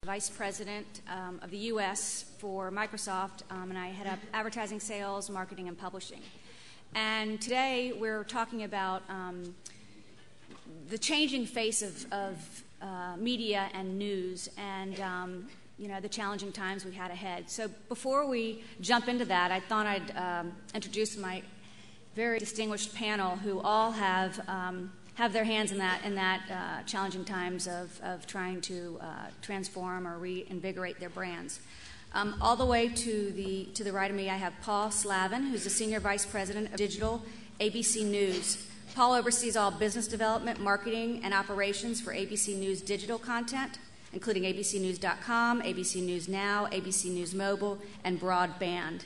Vice President of the U.S. for Microsoft, and I head up advertising, sales, marketing, and publishing. And today we're talking about the changing face of media and news, and the challenging times we had ahead. So before we jump into that, I thought I'd introduce my very distinguished panel, who all have their hands in that challenging times of trying to transform or reinvigorate their brands. All the way to the right of me, I have Paul Slavin, who's the Senior Vice President of Digital ABC News. Paul oversees all business development, marketing, and operations for ABC News digital content, including abcnews.com, ABC News Now, ABC News Mobile, and broadband.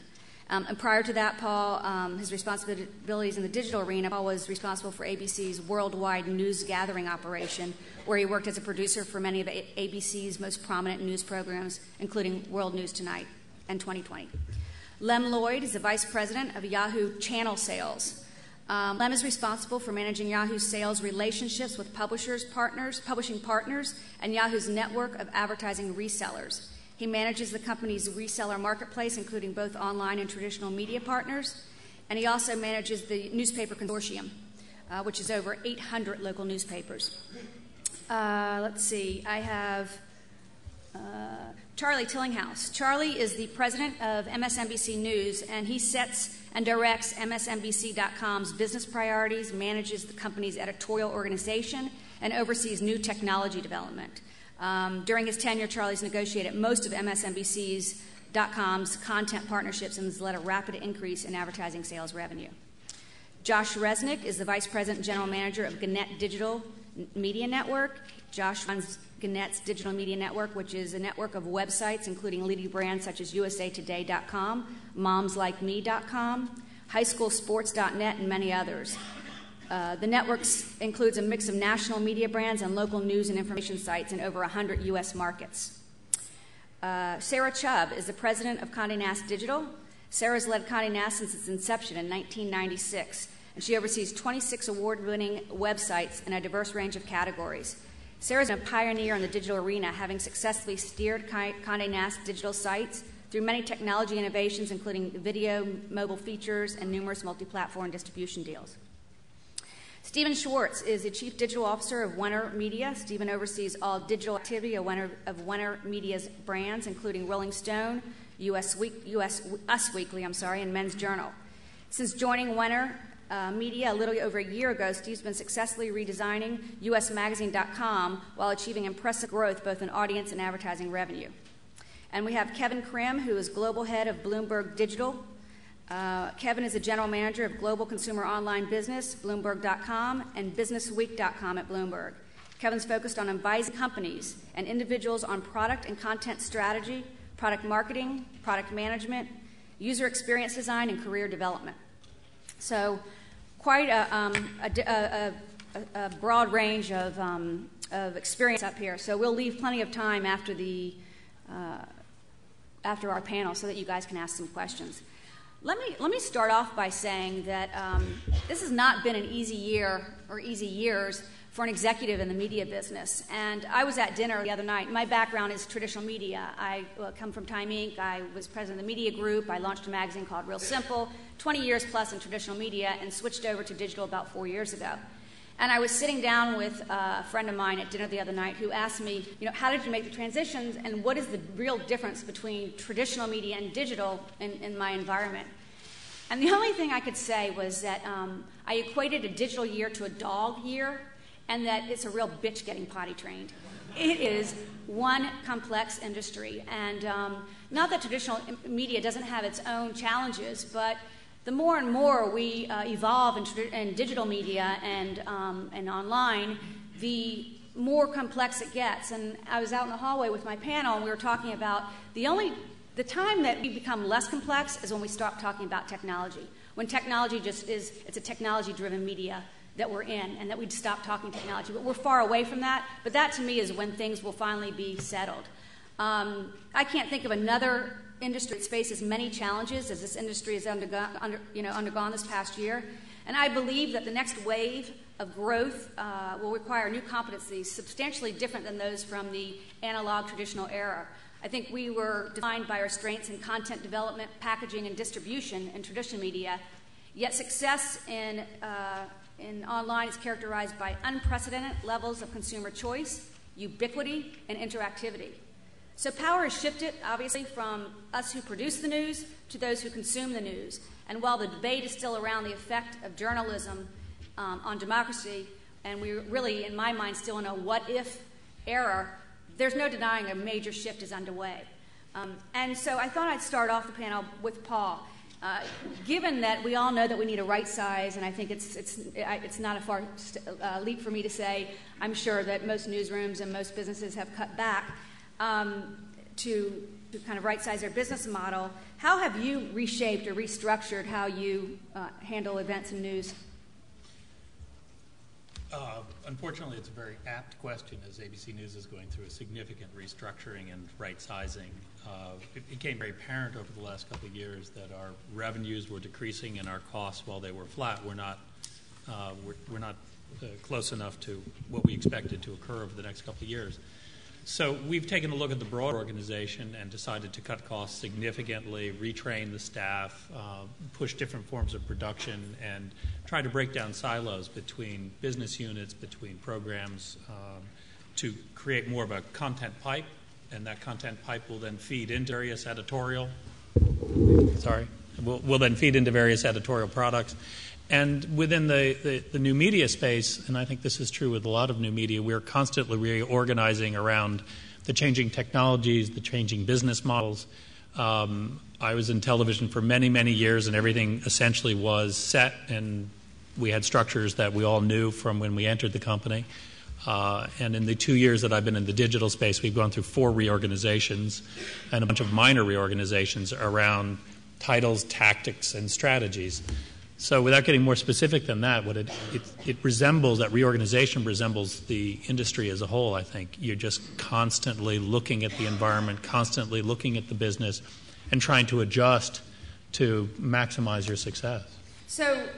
And prior to that, Paul, his responsibilities in the digital arena, Paul was responsible for ABC's worldwide news gathering operation, where he worked as a producer for many of ABC's most prominent news programs, including World News Tonight and 2020. Lem Lloyd is the Vice President of Yahoo Channel Sales. Lem is responsible for managing Yahoo's sales relationships with publishing partners, and Yahoo's network of advertising resellers. He manages the company's reseller marketplace, including both online and traditional media partners, and he also manages the newspaper consortium, which is over 800 local newspapers. Let's see, I have Charlie Tillinghouse. Charlie is the president of MSNBC News, and he sets and directs MSNBC.com's business priorities, manages the company's editorial organization, and oversees new technology development. During his tenure, Charlie's negotiated most of MSNBC's.com's content partnerships and has led a rapid increase in advertising sales revenue. Josh Resnick is the Vice President and General Manager of Gannett Digital Media Network. Josh runs Gannett's Digital Media Network, which is a network of websites including leading brands such as usatoday.com, momslikeme.com, highschoolsports.net, and many others. The network includes a mix of national media brands and local news and information sites in over 100 U.S. markets. Sarah Chubb is the president of Condé Nast Digital. Sarah's led Condé Nast since its inception in 1996, and she oversees 26 award-winning websites in a diverse range of categories. Sarah's a pioneer in the digital arena, having successfully steered Condé Nast digital sites through many technology innovations, including video, mobile features, and numerous multi-platform distribution deals. Stephen Schwartz is the Chief Digital Officer of Wenner Media. Stephen oversees all digital activity of Wenner Media's brands, including Rolling Stone, Us Weekly, and Men's Journal. Since joining Wenner Media a little over a year ago, Steve's been successfully redesigning usmagazine.com while achieving impressive growth both in audience and advertising revenue. And we have Kevin Krim, who is Global Head of Bloomberg Digital. Kevin is the General Manager of Global Consumer Online Business, Bloomberg.com, and BusinessWeek.com at Bloomberg. Kevin's focused on advising companies and individuals on product and content strategy, product marketing, product management, user experience design, and career development. So quite a broad range of experience up here. So we'll leave plenty of time after our panel so that you guys can ask some questions. Let me start off by saying that this has not been an easy year or easy years for an executive in the media business. And I was at dinner the other night. My background is traditional media. I come from Time Inc. I was president of the media group. I launched a magazine called Real Simple, 20 years plus in traditional media, and switched over to digital about 4 years ago. And I was sitting down with a friend of mine at dinner the other night who asked me, how did you make the transitions, and what is the real difference between traditional media and digital in my environment? And the only thing I could say was that I equated a digital year to a dog year, and that it's a real bitch getting potty trained. It is one complex industry. And not that traditional media doesn't have its own challenges, but the more and more we evolve in digital media and online, the more complex it gets. And I was out in the hallway with my panel, and we were talking about the time that we become less complex is when we stop talking about technology. When technology it's a technology-driven media that we're in, and that we'd stop talking technology. But we're far away from that. But that, to me, is when things will finally be settled. I can't think of another industry that faces many challenges as this industry has undergone this past year. And I believe that the next wave of growth will require new competencies substantially different than those from the analog traditional era. I think we were defined by our strengths in content development, packaging, and distribution in traditional media, yet success in online is characterized by unprecedented levels of consumer choice, ubiquity, and interactivity. So power has shifted, obviously, from us who produce the news to those who consume the news. And while the debate is still around the effect of journalism on democracy, and we're really, in my mind, still in a what-if era, there's no denying a major shift is underway. And so I thought I'd start off the panel with Paul. Given that we all know that we need a right size, and I think it's not a far leap for me to say, I'm sure that most newsrooms and most businesses have cut back to kind of right size their business model. How have you reshaped or restructured how you handle events and news? Unfortunately, it's a very apt question, as ABC News is going through a significant restructuring and right-sizing. It became very apparent over the last couple of years that our revenues were decreasing and our costs, while they were flat, were not close enough to what we expected to occur over the next couple of years. So we've taken a look at the broad organization and decided to cut costs significantly, retrain the staff, push different forms of production, and try to break down silos between business units, between programs, to create more of a content pipe, and that content pipe will then feed into various editorial. Will then feed into various editorial products. And within the new media space, and I think this is true with a lot of new media, we're constantly reorganizing around the changing technologies, the changing business models. I was in television for many, many years, and everything essentially was set, and we had structures that we all knew from when we entered the company. And in the 2 years that I've been in the digital space, we've gone through 4 reorganizations and a bunch of minor reorganizations around titles, tactics, and strategies. So without getting more specific than that, what it resembles, that reorganization resembles the industry as a whole, I think. You're just constantly looking at the environment, constantly looking at the business, and trying to adjust to maximize your success. So,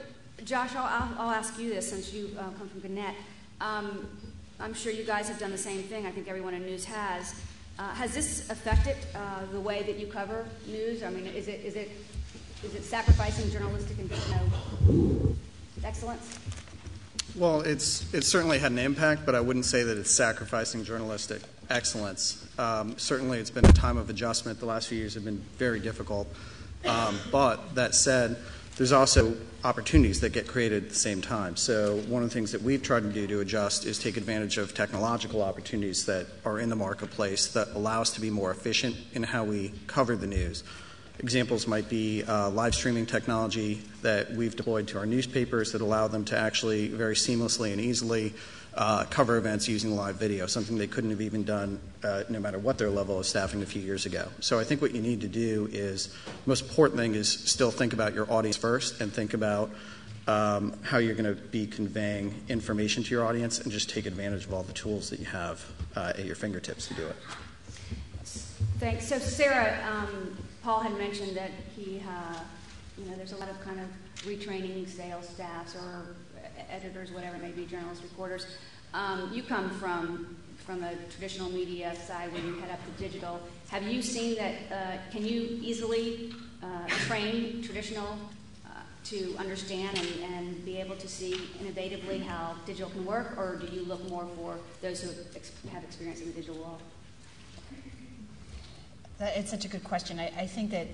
Josh, I'll ask you this since you come from Gannett. I'm sure you guys have done the same thing. I think everyone in news has. Has this affected the way that you cover news? I mean, is it sacrificing journalistic excellence? Well, it's certainly had an impact, but I wouldn't say that it's sacrificing journalistic excellence. Certainly it's been a time of adjustment. The last few years have been very difficult. But that said, there's also opportunities that get created at the same time. So one of the things that we've tried to do to adjust is take advantage of technological opportunities that are in the marketplace that allow us to be more efficient in how we cover the news. Examples might be live streaming technology that we've deployed to our newspapers that allow them to actually very seamlessly and easily cover events using live video, something they couldn't have even done no matter what their level of staffing a few years ago. So I think what you need to do is, the most important thing is still think about your audience first and think about how you're going to be conveying information to your audience, and just take advantage of all the tools that you have at your fingertips to do it. Thanks. So Sarah, Paul had mentioned that there's a lot of kind of retraining sales staffs or editors, whatever it may be, journalists, reporters. You come from a traditional media side when you head up to digital. Have you seen that? Can you easily train traditional to understand and be able to see innovatively how digital can work, or do you look more for those who have experience in the digital world? It's such a good question. I think that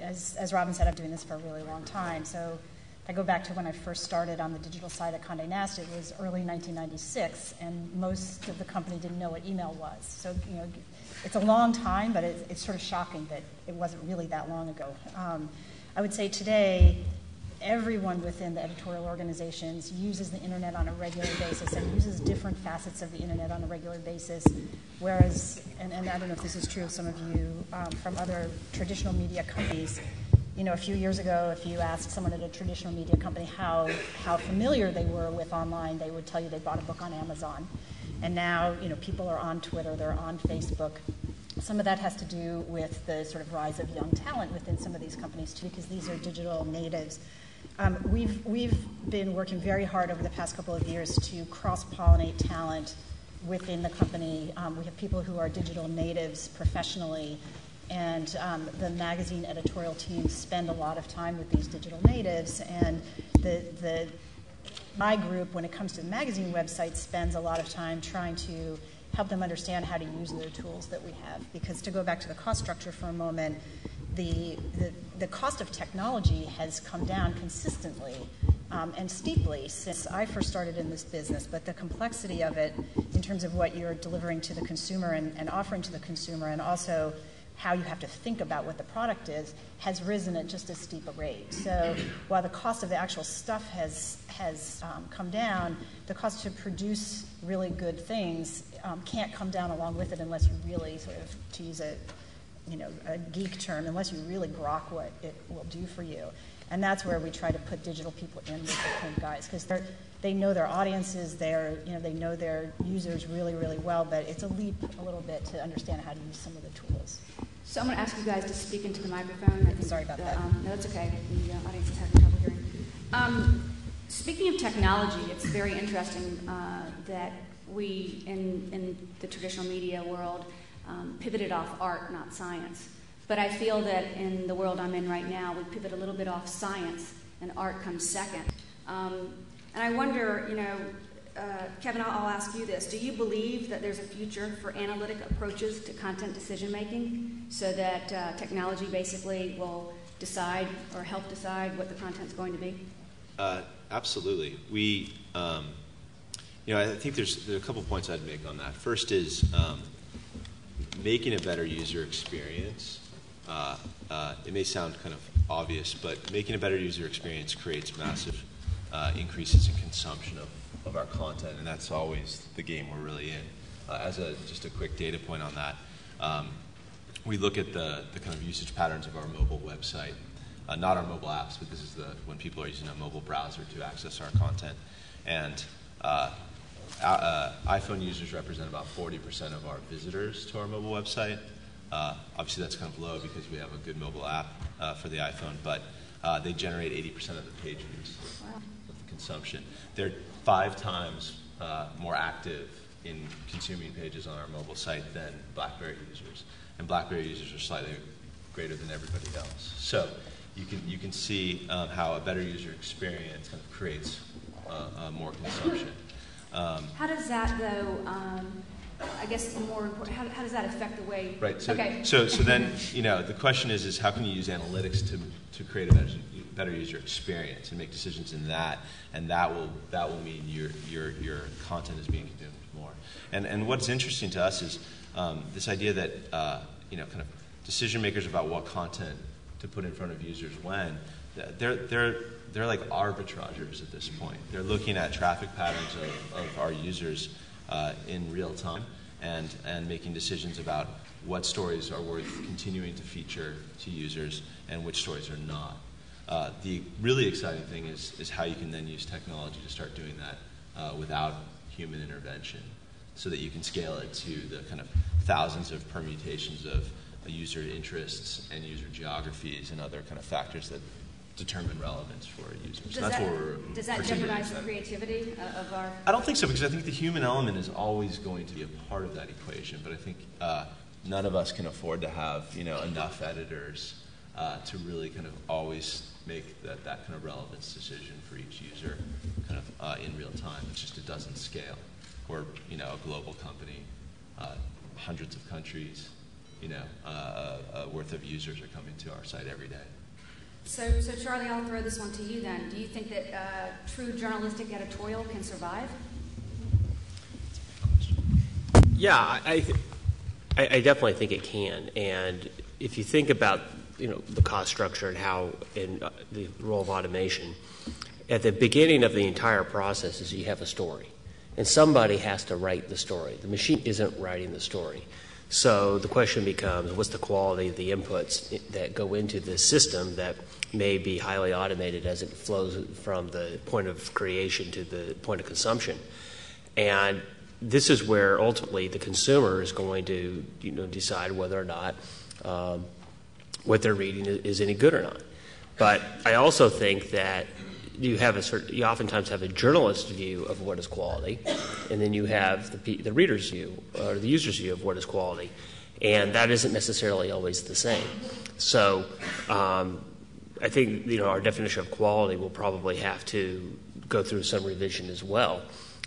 as Robin said, I'm doing this for a really long time. So if I go back to when I first started on the digital side at Condé Nast, it was early 1996, and most of the company didn't know what email was. So it's a long time, but it's sort of shocking that it wasn't really that long ago. I would say today, everyone within the editorial organizations uses the internet on a regular basis and uses different facets of the internet on a regular basis, whereas, and I don't know if this is true of some of you from other traditional media companies, a few years ago, if you asked someone at a traditional media company how familiar they were with online, they would tell you they bought a book on Amazon. And now, people are on Twitter, they're on Facebook. Some of that has to do with the sort of rise of young talent within some of these companies too, because these are digital natives. We've been working very hard over the past couple of years to cross-pollinate talent within the company. We have people who are digital natives professionally, and the magazine editorial teams spend a lot of time with these digital natives, and my group, when it comes to the magazine website, spends a lot of time trying to help them understand how to use the tools that we have. Because to go back to the cost structure for a moment, the cost of technology has come down consistently and steeply since I first started in this business, but the complexity of it in terms of what you're delivering to the consumer and offering to the consumer, and also how you have to think about what the product is, has risen at just as steep a rate. So while the cost of the actual stuff has come down, the cost to produce really good things can't come down along with it unless you really sort of, to use a geek term, unless you really grok what it will do for you. And that's where we try to put digital people in with the print guys, because they know their audiences, they know their users really, really well, but it's a leap a little bit to understand how to use some of the tools. So I'm going to ask you guys to speak into the microphone. Sorry about that. No, that's okay. The audience is having trouble hearing. Speaking of technology, it's very interesting that we, in the traditional media world, pivoted off art, not science. But I feel that in the world I'm in right now, we pivot a little bit off science, and art comes second. And I wonder, Kevin, I'll ask you this. Do you believe that there's a future for analytic approaches to content decision-making so that technology basically will decide or help decide what the content's going to be? Absolutely. I think there's a couple points I'd make on that. First is making a better user experience. It may sound kind of obvious, but making a better user experience creates massive increases in consumption of our content, and that's always the game we're really in. Just a quick data point on that, we look at the kind of usage patterns of our mobile website, not our mobile apps, but this is when people are using a mobile browser to access our content. And iPhone users represent about 40% of our visitors to our mobile website. Obviously, that's kind of low because we have a good mobile app for the iPhone, but they generate 80% of the page views of the consumption. They're 5 times more active in consuming pages on our mobile site than BlackBerry users, and BlackBerry users are slightly greater than everybody else. So you can see how a better user experience kind of creates more consumption. How does that, though? I guess more important, how does that affect the way? Right. So, okay. so then the question is how can you use analytics to create a better user experience and make decisions in that, and that will mean your content is being consumed more. And what's interesting to us is this idea that kind of decision makers about what content to put in front of users when they're like arbitrageurs at this point. They're looking at traffic patterns of our users in real time and making decisions about what stories are worth continuing to feature to users and which stories are not. The really exciting thing is how you can then use technology to start doing that without human intervention, so that you can scale it to the kind of thousands of permutations of user interests and user geographies and other kind of factors that determine relevance for users. Does that jeopardize the creativity of our? I don't think so, because I think the human element is always going to be a part of that equation. But I think none of us can afford to have enough editors to really kind of always make that kind of relevance decision for each user kind of in real time. It doesn't scale. We're a global company, hundreds of countries, worth of users are coming to our site every day. So Charlie, I'll throw this one to you then. Do you think that true journalistic editorial can survive? Yeah, I definitely think it can. And if you think about the cost structure and how in the role of automation, at the beginning of the entire process is you have a story, and somebody has to write the story. The machine isn't writing the story. So the question becomes, what's the quality of the inputs that go into this system that may be highly automated as it flows from the point of creation to the point of consumption? And this is where ultimately the consumer is going to decide whether or not what they're reading is any good or not. But I also think that you oftentimes have a journalist view of what is quality, and then you have the reader's view or the user's view of what is quality, and that isn't necessarily always the same. So I think our definition of quality will probably have to go through some revision as well,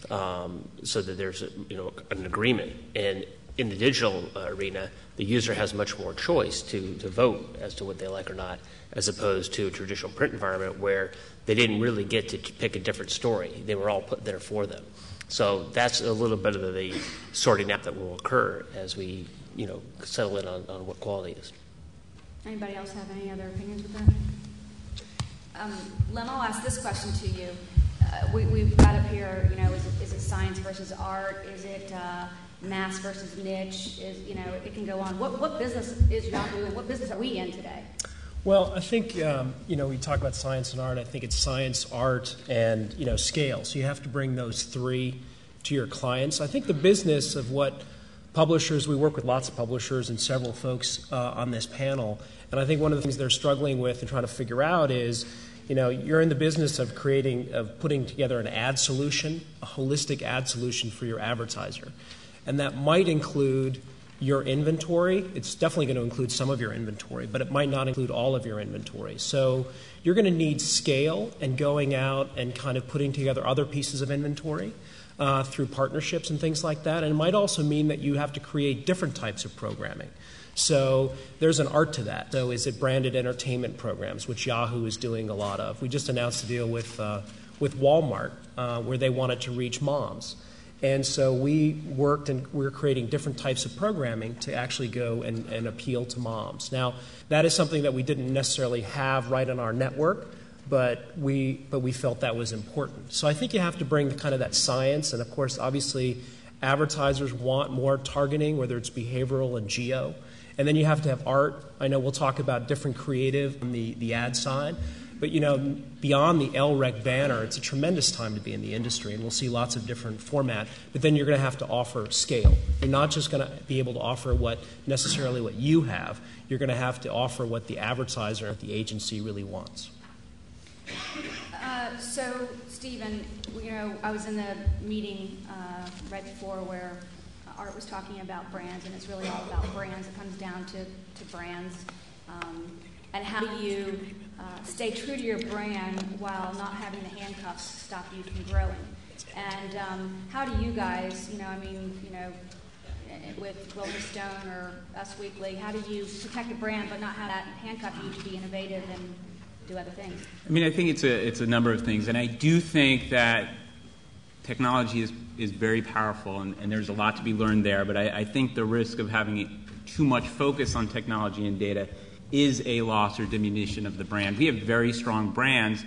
so that there's an agreement. And in the digital arena, the user has much more choice to vote as to what they like or not, as opposed to a traditional print environment where they didn't really get to pick a different story. They were all put there for them. So that's a little bit of the sorting out that will occur as we settle in on what quality is. Anybody else have any other opinions with that? Lem, I'll ask this question to you. We've got up here, is it science versus art? Is it mass versus niche? It can go on. What business is Yahoo and what business are we in today? Well, I think, we talk about science and art. I think it's science, art, and, scale. So you have to bring those three to your clients. I think the business of what publishers, we work with lots of publishers and several folks on this panel, and I think one of the things they're struggling with and trying to figure out is, you're in the business of putting together an ad solution, a holistic ad solution for your advertiser. And that might include your inventory. It's definitely going to include some of your inventory, but it might not include all of your inventory. So you're going to need scale and going out and kind of putting together other pieces of inventory through partnerships and things like that. And it might also mean that you have to create different types of programming. So there's an art to that. So is it branded entertainment programs, which Yahoo is doing a lot of? We just announced a deal with Walmart where they wanted to reach moms. And so we worked and we were creating different types of programming to actually go and appeal to moms. Now, that is something that we didn't necessarily have right on our network, but we felt that was important. So I think you have to bring kind of that science, and of course, obviously, advertisers want more targeting, whether it's behavioral and geo. And then you have to have art. I know we'll talk about different creative on the ad side. But, beyond the LREC banner, it's a tremendous time to be in the industry, and we'll see lots of different format. But then you're going to have to offer scale. You're not just going to be able to offer necessarily what you have. You're going to have to offer what the advertiser and the agency really wants. So, Stephen, I was in the meeting right before where Art was talking about brands, and it's really all about brands. It comes down to brands. And how do you stay true to your brand while not having the handcuffs stop you from growing? And how do you guys, with Rolling Stone or Us Weekly, how do you protect a brand but not have that handcuff you to be innovative and do other things? I think it's a number of things, and I do think that technology is very powerful, and there's a lot to be learned there. But I think the risk of having too much focus on technology and data is a loss or diminution of the brand. We have very strong brands,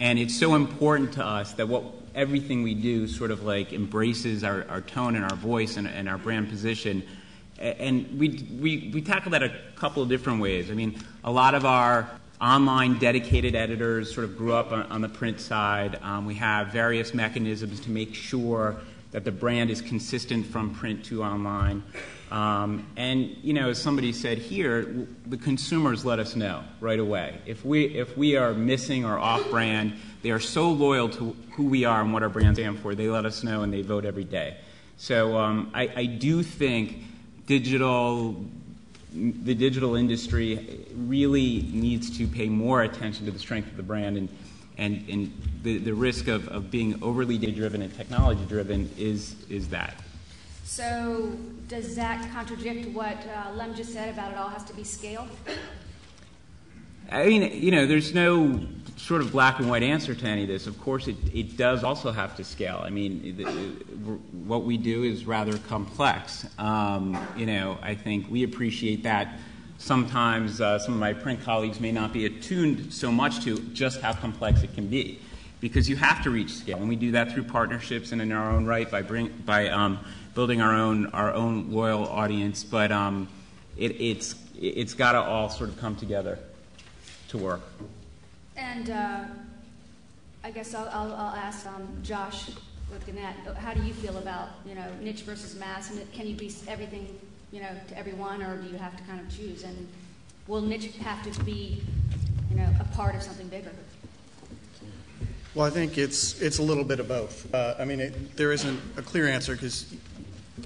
and it's so important to us that everything we do sort of embraces our tone and our voice and our brand position. And we tackle that a couple of different ways. A lot of our online dedicated editors sort of grew up on the print side. We have various mechanisms to make sure that the brand is consistent from print to online. As somebody said here, the consumers let us know right away. If we are missing or off-brand, they are so loyal to who we are and what our brand stands for. They let us know and they vote every day. So I do think the digital industry really needs to pay more attention to the strength of the brand, and the risk of being overly data-driven and technology-driven is that. So does that contradict what Lem just said about it all has to be scale? There's no sort of black and white answer to any of this. Of course, it does also have to scale. What we do is rather complex. I think we appreciate that. Sometimes some of my print colleagues may not be attuned so much to just how complex it can be, because you have to reach scale, and we do that through partnerships and in our own right by building our own loyal audience. But it's got to all sort of come together to work. And I guess I'll ask Josh with Gannett, how do you feel about niche versus mass? And can you be everything to everyone, or do you have to kind of choose? And will niche have to be a part of something bigger? Well, I think it's a little bit of both. There isn't a clear answer because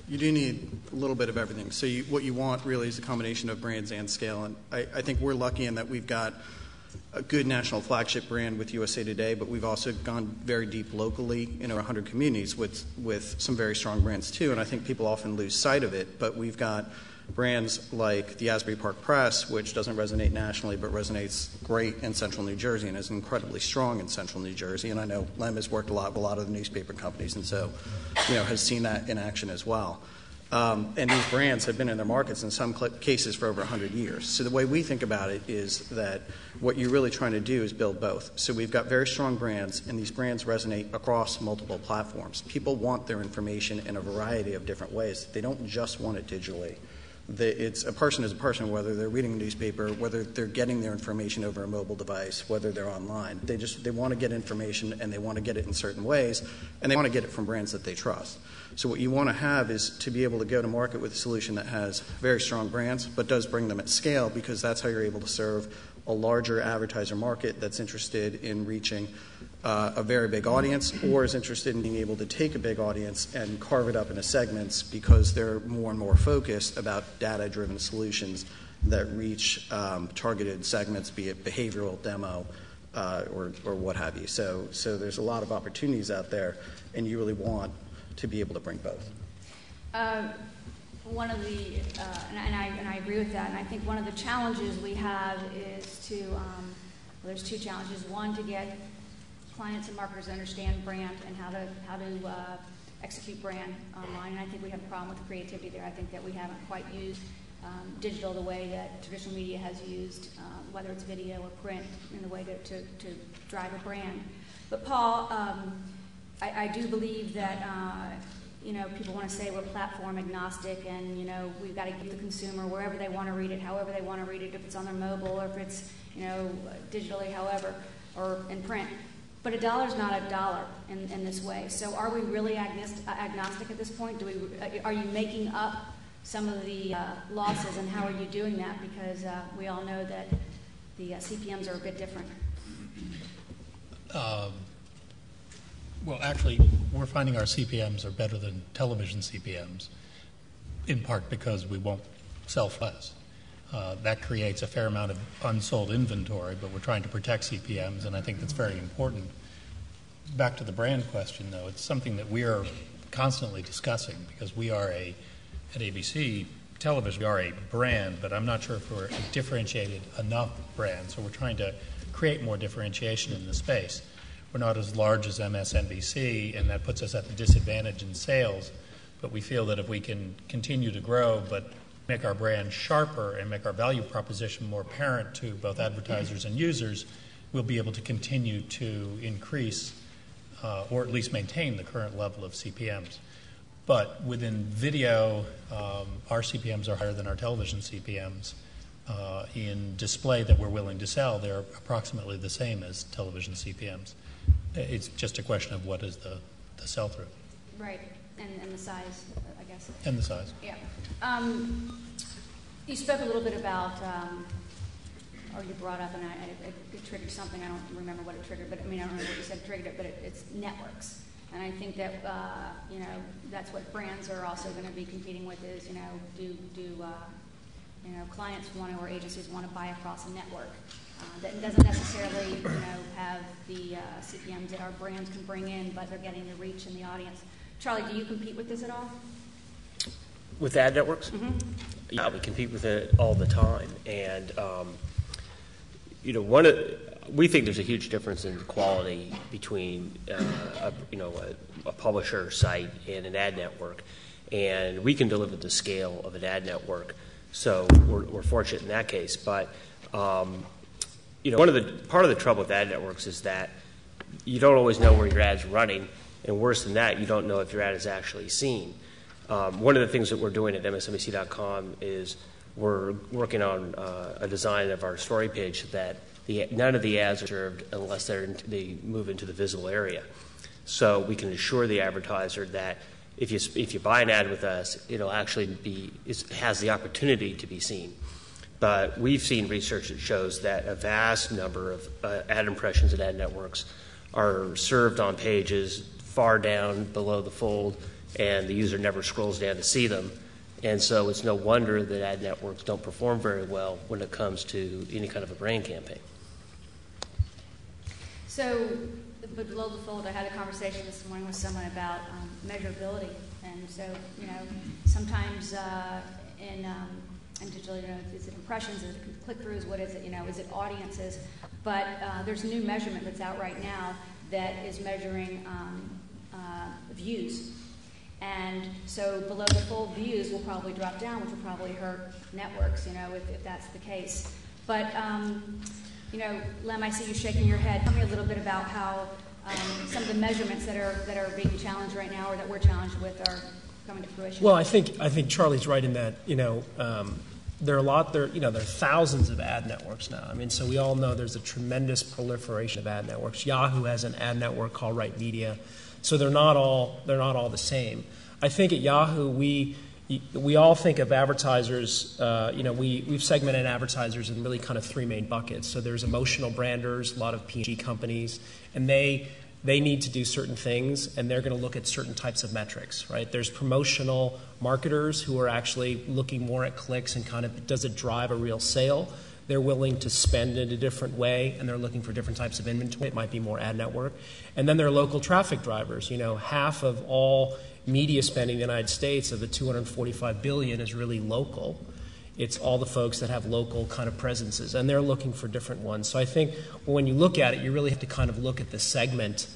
you do need a little bit of everything. So what you want really is a combination of brands and scale. And I think we're lucky in that we've got a good national flagship brand with USA Today, but we've also gone very deep locally in 100 communities with some very strong brands too. And I think people often lose sight of it, but we've got brands like the Asbury Park Press, which doesn't resonate nationally but resonates great in central New Jersey and is incredibly strong in central New Jersey. And I know Lem has worked a lot with a lot of the newspaper companies and so has seen that in action as well. And these brands have been in their markets in some cases for over 100 years. So the way we think about it is that what you're really trying to do is build both. So we've got very strong brands, and these brands resonate across multiple platforms. People want their information in a variety of different ways. They don't just want it digitally. It's a person is a person, whether they're reading a newspaper, whether they're getting their information over a mobile device, whether they're online. They want to get information, and they want to get it in certain ways, and they want to get it from brands that they trust. So what you want to have is to be able to go to market with a solution that has very strong brands, but does bring them at scale, because that's how you're able to serve a larger advertiser market that's interested in reaching a very big audience, or is interested in being able to take a big audience and carve it up into segments because they're more and more focused about data-driven solutions that reach targeted segments, be it behavioral, demo, or what have you. So there's a lot of opportunities out there, and you really want to be able to bring both. One of the, and I agree with that, and I think one of the challenges we have is to, there's two challenges. One, to get clients and marketers to understand brand and how to execute brand online. And I think we have a problem with the creativity there. I think that we haven't quite used digital the way that traditional media has used, whether it's video or print, in the way to drive a brand. But Paul, I do believe that people want to say we're platform agnostic, and we've got to give the consumer wherever they want to read it, however they want to read it, if it's on their mobile or if it's digitally, however, or in print. But a dollar is not a dollar in this way. So are we really agnostic at this point? Are you making up some of the losses, and how are you doing that? Because we all know that the CPMs are a bit different. Well, actually, we're finding our CPMs are better than television CPMs, in part because we won't sell less. That creates a fair amount of unsold inventory, but we're trying to protect CPMs, and I think that's very important. Back to the brand question, though, it's something that we are constantly discussing, because we are at ABC Television, we are a brand, but I'm not sure if we're a differentiated enough brand, so we're trying to create more differentiation in the space. We're not as large as MSNBC, and that puts us at the disadvantage in sales, but we feel that if we can continue to grow but make our brand sharper and make our value proposition more apparent to both advertisers and users, we'll be able to continue to increase or at least maintain the current level of CPMs. But within video, our CPMs are higher than our television CPMs. In display that we're willing to sell, they're approximately the same as television CPMs. It's just a question of what is the sell-through. Right, and the size, I guess. And the size. Yeah. You spoke a little bit about, or you brought up, and it triggered something. I don't remember what it triggered, but I don't remember what you said triggered it, but it's networks. And I think that, that's what brands are also going to be competing with is, do clients want to, or agencies want to buy across a network that doesn't necessarily, have the CPMs that our brands can bring in, but they're getting the reach and the audience. Charlie, do you compete with this at all? With ad networks? Mm-hmm. Yeah, we compete with it all the time, and we think there's a huge difference in the quality between a publisher site and an ad network, and we can deliver the scale of an ad network. So we're fortunate in that case, but part of the trouble with ad networks is that you don't always know where your ad's running, and worse than that, you don't know if your ad is actually seen. One of the things that we're doing at MSNBC.com is we're working on a design of our story page that none of the ads are served unless they move into the visible area. So we can assure the advertiser that if you buy an ad with us, it'll actually has the opportunity to be seen. But we've seen research that shows that a vast number of ad impressions and ad networks are served on pages far down below the fold, and the user never scrolls down to see them. And so it's no wonder that ad networks don't perform very well when it comes to any kind of a brand campaign. So, but below the fold, I had a conversation this morning with someone about measurability. And so, sometimes in digital, is it impressions, is it click-throughs, what is it, is it audiences? But there's a new measurement that's out right now that is measuring views. And so below the fold views will probably drop down, which will probably hurt networks, if that's the case. But, Lem, I see you shaking your head. Tell me a little bit about how some of the measurements that are being challenged right now, or that we're challenged with, are coming to fruition. Well, I think Charlie's right in that, there are thousands of ad networks now. So we all know there's a tremendous proliferation of ad networks. Yahoo has an ad network called Right Media, so they're not all the same. I think at Yahoo we all think of advertisers. We've segmented advertisers in really kind of three main buckets. So there's emotional branders, a lot of P&G companies, and they need to do certain things, and they're going to look at certain types of metrics, right? There's promotional marketers who are actually looking more at clicks and kind of, does it drive a real sale? They're willing to spend in a different way, and they're looking for different types of inventory. It might be more ad network. And then there are local traffic drivers. Half of all media spending in the United States, of the $245 billion, is really local. It's all the folks that have local kind of presences, and they're looking for different ones. So I think when you look at it, you really have to kind of look at the segment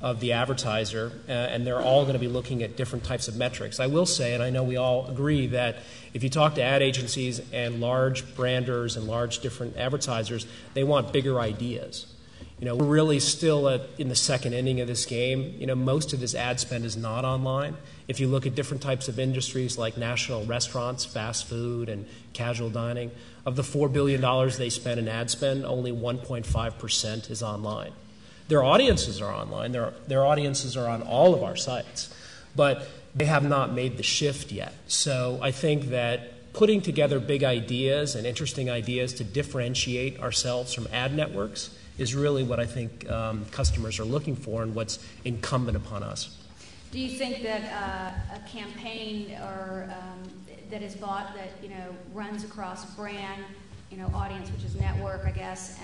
of the advertiser, and they're all going to be looking at different types of metrics. I will say, and I know we all agree, that if you talk to ad agencies and large branders and large different advertisers, they want bigger ideas. We're really still in the second inning of this game. Most of this ad spend is not online. If you look at different types of industries like national restaurants, fast food, and casual dining, of the $4 billion they spend in ad spend, only 1.5% is online. Their audiences are online. Their audiences are on all of our sites, but they have not made the shift yet. So I think that putting together big ideas and interesting ideas to differentiate ourselves from ad networks is really what I think customers are looking for, and what's incumbent upon us. Do you think that a campaign or that is bought that runs across brand, audience, which is network, I guess,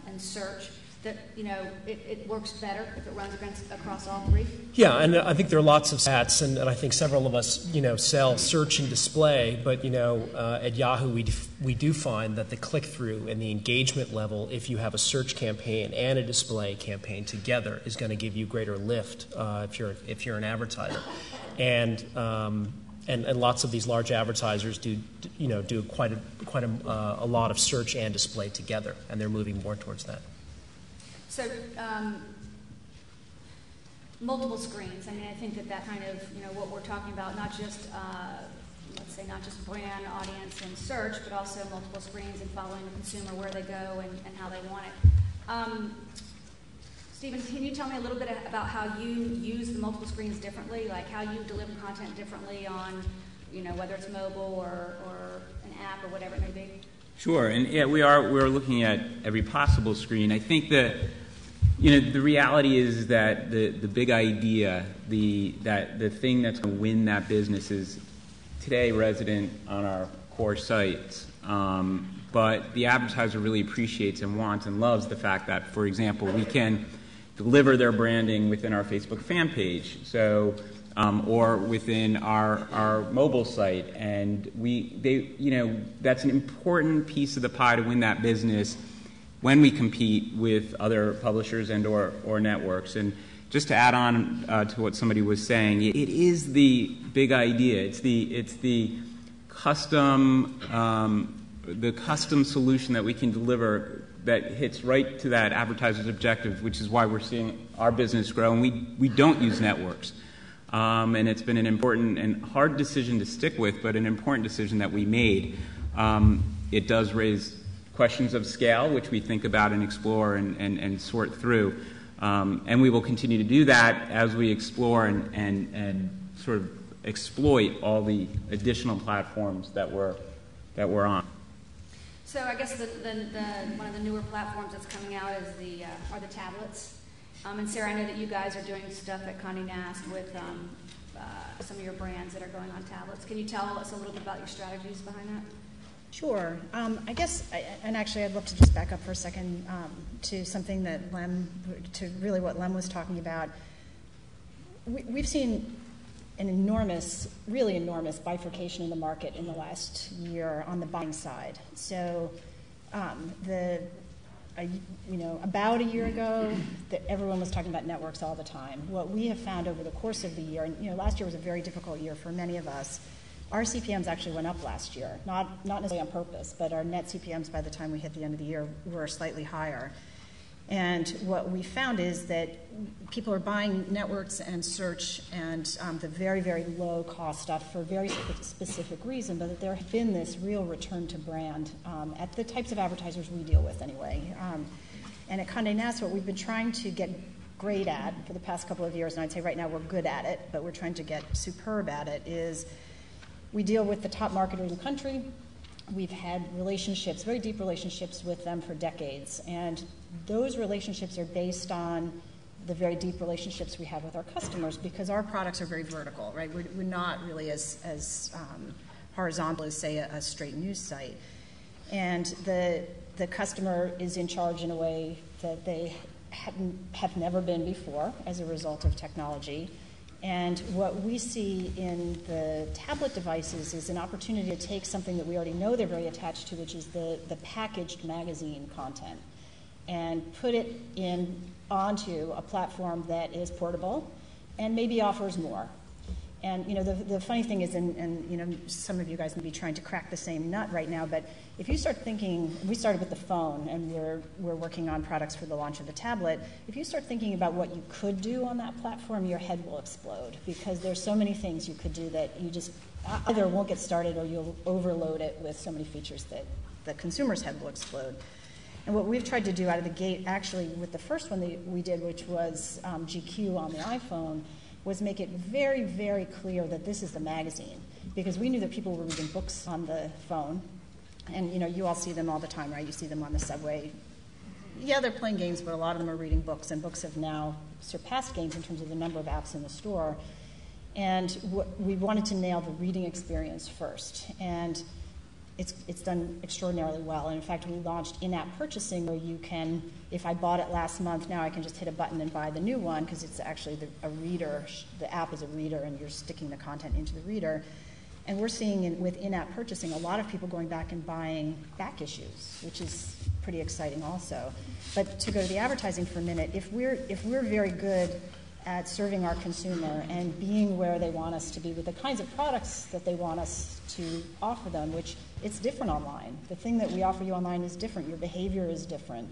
and search, that it works better if it runs across all three? Yeah, and I think there are lots of stats, and I think several of us sell search and display, but at Yahoo we do find that the click-through and the engagement level, if you have a search campaign and a display campaign together, is going to give you greater lift if you're an advertiser, and lots of these large advertisers do quite a lot of search and display together, and they're moving more towards that. So, multiple screens. I think that kind of, what we're talking about, not just, let's say, not just brand, audience, and search, but also multiple screens and following the consumer where they go and how they want it. Stephen, can you tell me a little bit about how you use the multiple screens differently, like how you deliver content differently on, whether it's mobile or an app or whatever it may be? Sure, and yeah, we're looking at every possible screen. I think that the reality is that the big idea, the thing that's going to win that business is today resident on our core sites. But the advertiser really appreciates and wants and loves the fact that, for example, we can deliver their branding within our Facebook fan page. So. Or within our mobile site, and that's an important piece of the pie to win that business when we compete with other publishers and or networks. And just to add on to what somebody was saying, it is the big idea. It's the custom solution that we can deliver that hits right to that advertiser's objective, which is why we're seeing our business grow. And we don't use networks. And it's been an important and hard decision to stick with, but an important decision that we made. It does raise questions of scale, which we think about and explore and sort through. And we will continue to do that as we explore and sort of exploit all the additional platforms that we're on. So I guess one of the newer platforms that's coming out is are the tablets. And Sarah, I know that you guys are doing stuff at Condé Nast with some of your brands that are going on tablets. Can you tell us a little bit about your strategies behind that? Sure. I guess, and actually I'd love to just back up for a second to something that really what Lem was talking about. We've seen an really enormous bifurcation in the market in the last year on the buying side. So about a year ago, everyone was talking about networks all the time. What we have found over the course of the year, and last year was a very difficult year for many of us, our CPMs actually went up last year, not necessarily on purpose, but our net CPMs by the time we hit the end of the year were slightly higher. And what we found is that people are buying networks and search and the very, very low-cost stuff for a very specific reason, but that there has been this real return to brand at the types of advertisers we deal with anyway. And at Condé Nast, what we've been trying to get great at for the past couple of years, and I'd say right now we're good at it, but we're trying to get superb at it, is we deal with the top marketers in the country. We've had relationships, very deep relationships with them for decades, and those relationships are based on the very deep relationships we have with our customers because our products are very vertical, right? We're not really as horizontal as, say, a straight news site. And the customer is in charge in a way that they have never been before as a result of technology. And what we see in the tablet devices is an opportunity to take something that we already know they're very attached to, which is the packaged magazine content, and put it onto a platform that is portable and maybe offers more. And the funny thing is, and some of you guys may be trying to crack the same nut right now, but if you start thinking, we started with the phone and we're working on products for the launch of the tablet. If you start thinking about what you could do on that platform, your head will explode because there's so many things you could do that you just either won't get started or you'll overload it with so many features that the consumer's head will explode. And what we've tried to do out of the gate, actually with the first one that we did, which was GQ on the iPhone, was make it very, very clear that this is the magazine, because we knew that people were reading books on the phone, and you all see them all the time, right? You see them on the subway. Yeah, they're playing games, but a lot of them are reading books, and books have now surpassed games in terms of the number of apps in the store. And we wanted to nail the reading experience first, and it's done extraordinarily well. And in fact, we launched in-app purchasing where you can, if I bought it last month, now I can just hit a button and buy the new one because it's actually a reader. The app is a reader and you're sticking the content into the reader. And we're seeing with in-app purchasing a lot of people going back and buying back issues, which is pretty exciting also. But to go to the advertising for a minute, if we're very good at serving our consumer and being where they want us to be with the kinds of products that they want us to offer them, which it's different online. The thing that we offer you online is different. Your behavior is different.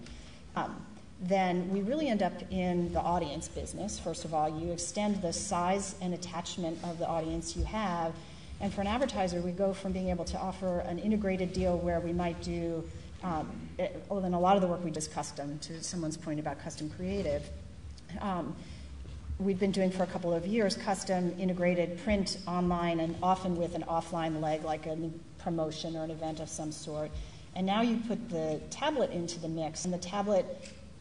Then we really end up in the audience business. First of all, you extend the size and attachment of the audience you have. And for an advertiser, we go from being able to offer an integrated deal where we might do, then a lot of the work we do is custom, to someone's point about custom creative. We've been doing for a couple of years custom integrated print online and often with an offline leg like a promotion or an event of some sort. And now you put the tablet into the mix, and the tablet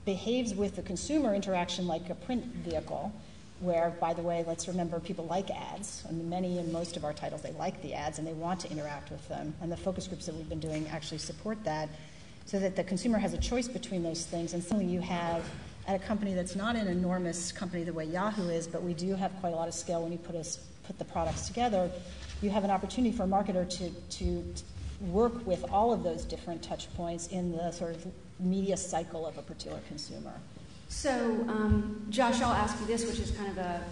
behaves with the consumer interaction like a print vehicle, where, by the way, let's remember people like ads. I mean, many and most of our titles, they like the ads and they want to interact with them. And the focus groups that we've been doing actually support that, so that the consumer has a choice between those things. And suddenly you have, at a company that's not an enormous company the way Yahoo is, but we do have quite a lot of scale when you put the products together, you have an opportunity for a marketer to work with all of those different touch points in the sort of media cycle of a particular consumer. So, Josh, I'll ask you this, which is kind of a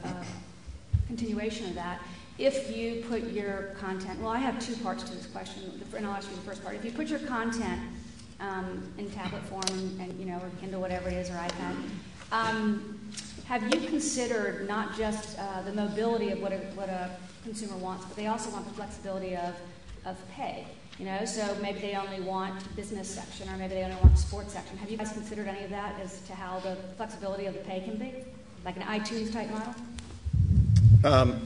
continuation of that. If you put your content, well, I have two parts to this question, and I'll ask you the first part. If you put your content in tablet form and or Kindle, whatever it is, or iPad, have you considered not just the mobility of what a consumer wants, but they also want the flexibility of pay? So maybe they only want business section, or maybe they only want sports section. Have you guys considered any of that as to how the flexibility of the pay can be, like an iTunes type model?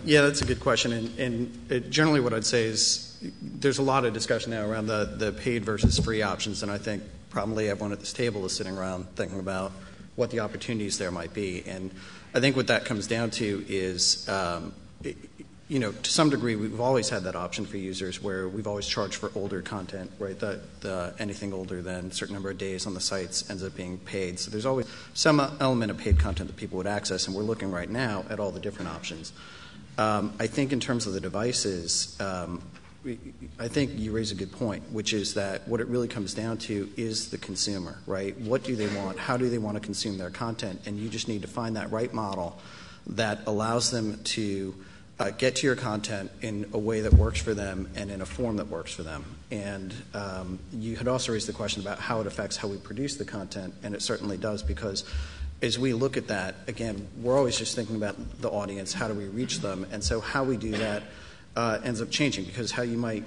Yeah, that's a good question. And generally what I'd say is there's a lot of discussion now around the paid versus free options, and I think probably everyone at this table is sitting around thinking about what the opportunities there might be. And I think what that comes down to is, to some degree, we've always had that option for users where we've always charged for older content, right? Anything older than a certain number of days on the sites ends up being paid. So there's always some element of paid content that people would access, and we're looking right now at all the different options. I think in terms of the devices, I think you raise a good point, which is that what it really comes down to is the consumer, right? What do they want? How do they want to consume their content? And you just need to find that right model that allows them to get to your content in a way that works for them and in a form that works for them. And you had also raised the question about how it affects how we produce the content, and it certainly does, because as we look at that, again, we're always just thinking about the audience, how do we reach them, and so how we do that ends up changing, because how you might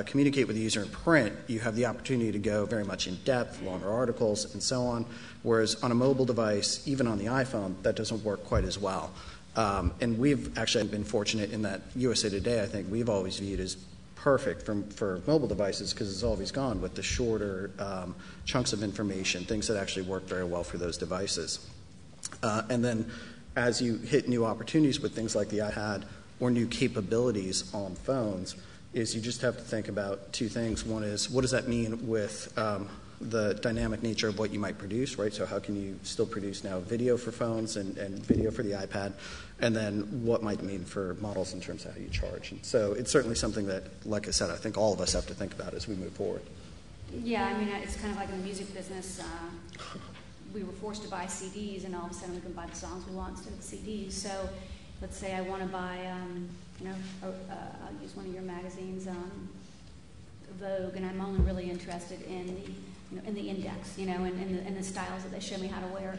communicate with the user in print, you have the opportunity to go very much in depth, longer articles, and so on, whereas on a mobile device, even on the iPhone, that doesn't work quite as well. And we've actually been fortunate in that USA Today, I think, we've always viewed as perfect for mobile devices because it's always gone with the shorter chunks of information, things that actually work very well for those devices. And then as you hit new opportunities with things like the iPad or new capabilities on phones, is you just have to think about two things. One is, what does that mean with the dynamic nature of what you might produce, right? So how can you still produce now video for phones and video for the iPad? And then what might it mean for models in terms of how you charge? And so it's certainly something that, like I said, I think all of us have to think about as we move forward. Yeah, I mean, it's kind of like in the music business. We were forced to buy CDs, and all of a sudden we can buy the songs we want instead of the CDs. So let's say I want to buy, I'll use one of your magazines, Vogue, and I'm only really interested in the index, and the styles that they show me how to wear.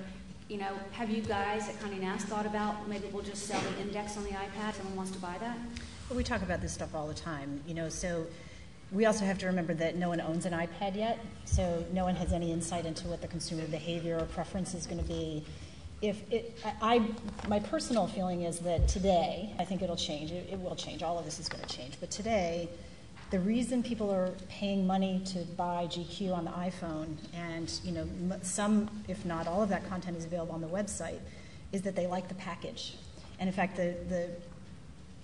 Have you guys at Condé Nast thought about maybe we'll just sell the index on the iPad if someone wants to buy that? Well, we talk about this stuff all the time, so we also have to remember that no one owns an iPad yet, so no one has any insight into what the consumer behavior or preference is going to be. My personal feeling is that today, I think it'll change. It will change. All of this is going to change. But today, the reason people are paying money to buy GQ on the iPhone, and some, if not all of that content is available on the website, is that they like the package. And in fact, the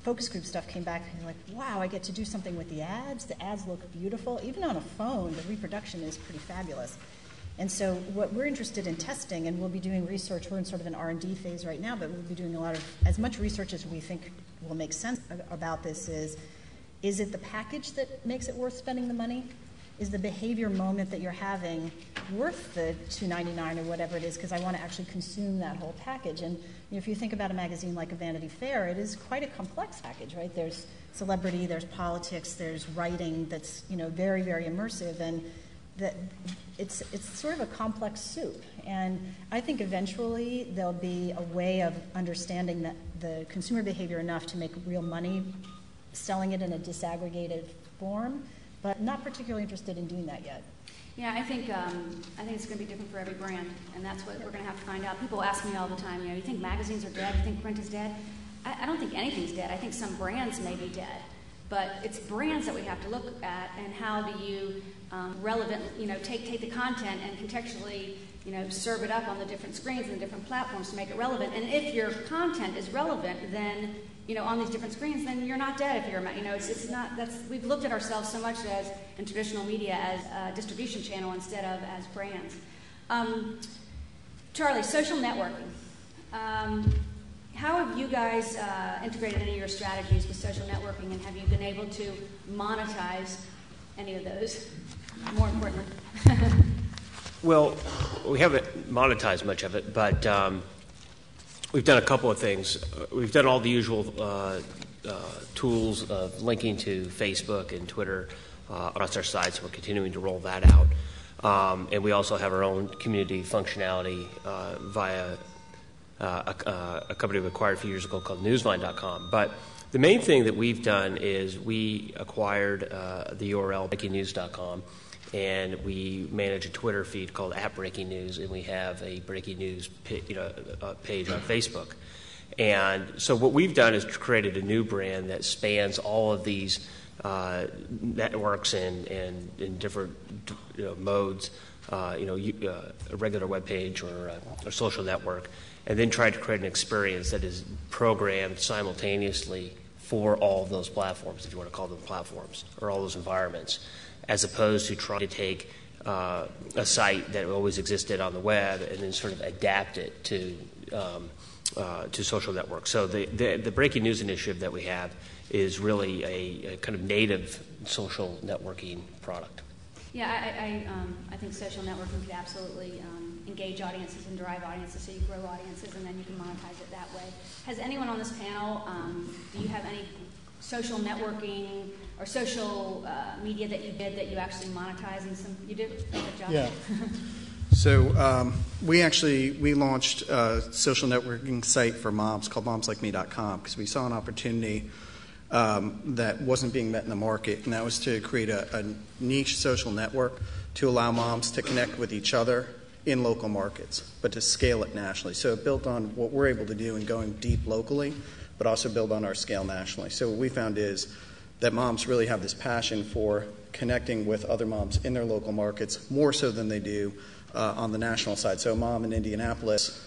focus group stuff came back and like, wow, I get to do something with the ads. The ads look beautiful. Even on a phone, the reproduction is pretty fabulous. And so what we're interested in testing, and we'll be doing research, we're in sort of an R&D phase right now, but we'll be doing as much research as we think will make sense about this is it the package that makes it worth spending the money? Is the behavior moment that you're having worth the $2.99 or whatever it is, because I want to actually consume that whole package? And if you think about a magazine like a Vanity Fair, it is quite a complex package, right? There's celebrity, there's politics, there's writing that's very, very immersive, and that it's sort of a complex soup. And I think eventually there'll be a way of understanding that the consumer behavior enough to make real money selling it in a disaggregated form, but not particularly interested in doing that yet. Yeah, I think it's going to be different for every brand, and that's what we're going to have to find out. People ask me all the time, you think magazines are dead? You think print is dead? I don't think anything's dead. I think some brands may be dead, but it's brands that we have to look at, and how do you take the content and contextually, serve it up on the different screens and the different platforms to make it relevant. And if your content is relevant, then on these different screens, then you're not dead if you're, it's not, we've looked at ourselves so much as, in traditional media, as a distribution channel instead of as brands. Charlie, social networking. How have you guys integrated any of your strategies with social networking, and have you been able to monetize any of those, more importantly? Well, we haven't monetized much of it, but we've done a couple of things. We've done all the usual tools of linking to Facebook and Twitter on our sites. We're continuing to roll that out. And we also have our own community functionality via a company we acquired a few years ago called newsvine.com. But the main thing that we've done is we acquired the URL breakingnews.com, and we manage a Twitter feed called @BreakingNews, and we have a Breaking News page on Facebook. And so what we've done is created a new brand that spans all of these networks and in different modes, a regular web page or a social network, and then try to create an experience that is programmed simultaneously for all of those platforms, if you want to call them platforms, or all those environments, as opposed to trying to take a site that always existed on the web and then sort of adapt it to social networks. So the breaking news initiative that we have is really a kind of native social networking product. Yeah, I think social networking could absolutely engage audiences and drive audiences, so you grow audiences and then you can monetize it that way. Has anyone on this panel, do you have any social networking or social media that you did that you actually monetize? And you did? Good job. Yeah. So we launched a social networking site for moms called momslikeme.com because we saw an opportunity that wasn't being met in the market, and that was to create a niche social network to allow moms to connect with each other in local markets, but to scale it nationally. So it built on what we're able to do in going deep locally, but also build on our scale nationally. So what we found is that moms really have this passion for connecting with other moms in their local markets, more so than they do on the national side. So a mom in Indianapolis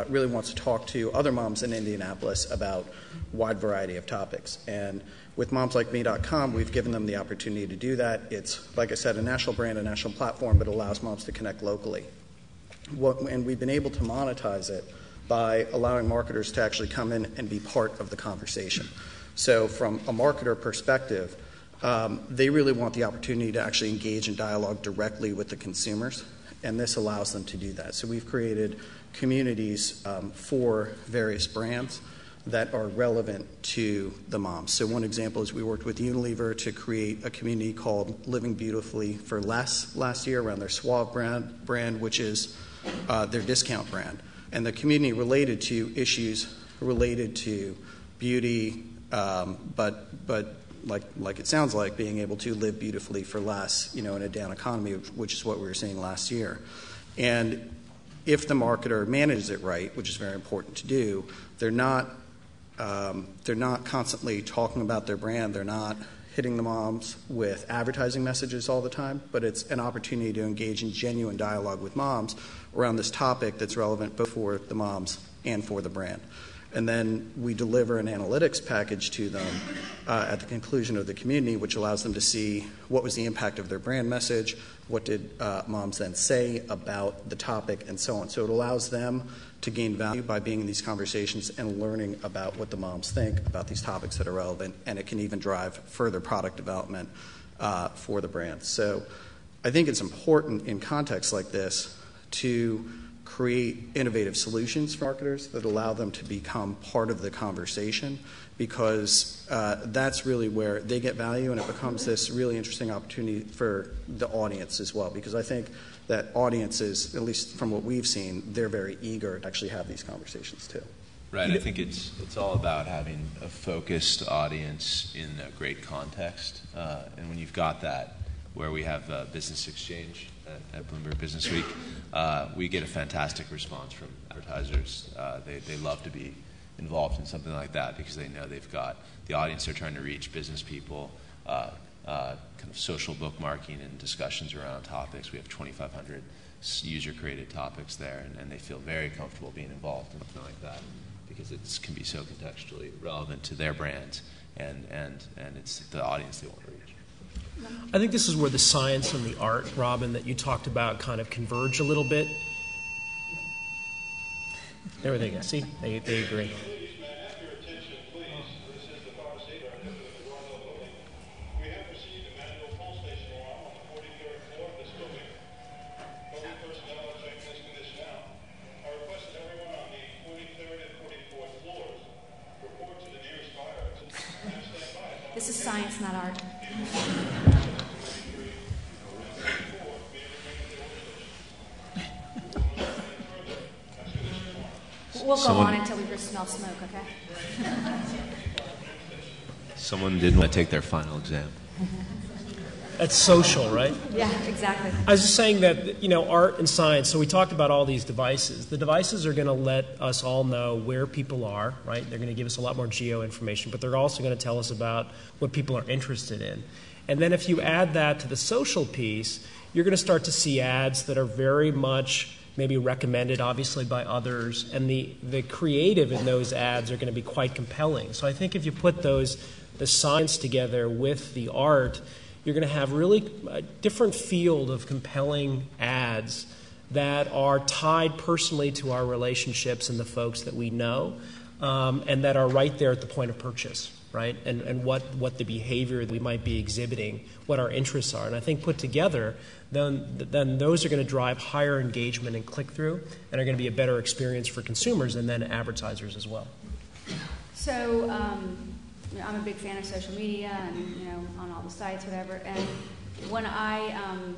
really wants to talk to other moms in Indianapolis about a wide variety of topics. And with momslikeme.com, we've given them the opportunity to do that. It's, like I said, a national brand, a national platform, but it allows moms to connect locally. And we've been able to monetize it by allowing marketers to actually come in and be part of the conversation. So from a marketer perspective, they really want the opportunity to actually engage in dialogue directly with the consumers, and this allows them to do that. So we've created communities for various brands that are relevant to the moms. So one example is we worked with Unilever to create a community called Living Beautifully for Less last year around their Suave brand, which is their discount brand. And the community related to issues related to beauty, but like it sounds like, being able to live beautifully for less, in a down economy, which is what we were seeing last year. And if the marketer manages it right, which is very important to do, they're not constantly talking about their brand. They're not hitting the moms with advertising messages all the time, but it's an opportunity to engage in genuine dialogue with moms around this topic that's relevant both for the moms and for the brand. And then we deliver an analytics package to them at the conclusion of the community, which allows them to see what was the impact of their brand message, what did moms then say about the topic, and so on. So it allows them to gain value by being in these conversations and learning about what the moms think about these topics that are relevant, and it can even drive further product development for the brand. So I think it's important in contexts like this to create innovative solutions for marketers that allow them to become part of the conversation, because that's really where they get value, and it becomes this really interesting opportunity for the audience as well, because I think that audiences, at least from what we've seen, they're very eager to actually have these conversations too. Right. I think it's all about having a focused audience in a great context, and when you've got that, where we have Business Exchange at Bloomberg Business Week, we get a fantastic response from advertisers. They love to be involved in something like that because they know they've got the audience they're trying to reach, business people, kind of social bookmarking and discussions around topics. We have 2,500 user-created topics there, and they feel very comfortable being involved in something like that because it can be so contextually relevant to their brands, and it's the audience they want to reach. I think this is where the science and the art, Robin, that you talked about kind of converge a little bit. There they go. See, they agree. This is science, not art. We'll go on until we smell smoke, okay? Someone didn't want to take their final exam. That's social, right? Yeah, exactly. I was just saying that, art and science, so we talked about all these devices. The devices are going to let us all know where people are, right? They're going to give us a lot more geo information, but they're also going to tell us about what people are interested in. And then if you add that to the social piece, you're going to start to see ads that are very much maybe recommended, obviously, by others, and the creative in those ads are going to be quite compelling. So I think if you put the science together with the art, you're going to have really a different field of compelling ads that are tied personally to our relationships and the folks that we know, and that are right there at the point of purchase, right? And what the behavior that we might be exhibiting, what our interests are. And I think put together, then those are going to drive higher engagement and click-through, and are going to be a better experience for consumers and then advertisers as well. So I'm a big fan of social media and, on all the sites, whatever. And when I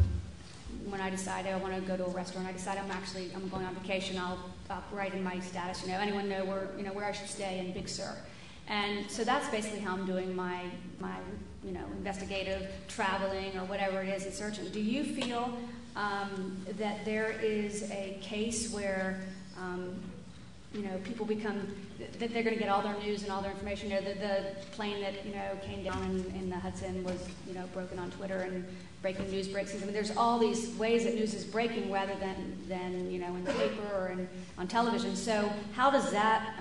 decide I want to go to a restaurant, I decide I'm going on vacation, I'll write in my status, anyone know where I should stay in Big Sur. And so that's basically how I'm doing my investigative traveling or whatever it is and searching. Do you feel that there is a case where people become that they're going to get all their news and all their information? The plane that came down in the Hudson was broken on Twitter, and breaking news breaks. I mean, there's all these ways that news is breaking rather than in the paper or on television. So how does that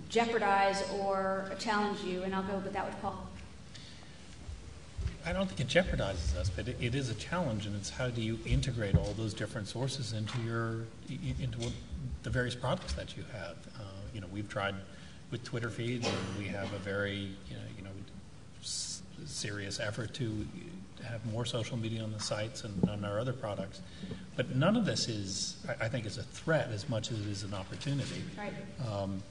jeopardize or challenge you? And I'll go with that with Paul. I don't think it jeopardizes us, but it is a challenge, and it's how do you integrate all those different sources into the various products that you have. We've tried with Twitter feeds, and we have a very serious effort to have more social media on the sites and on our other products. But none of this I think, is a threat as much as it is an opportunity. Right.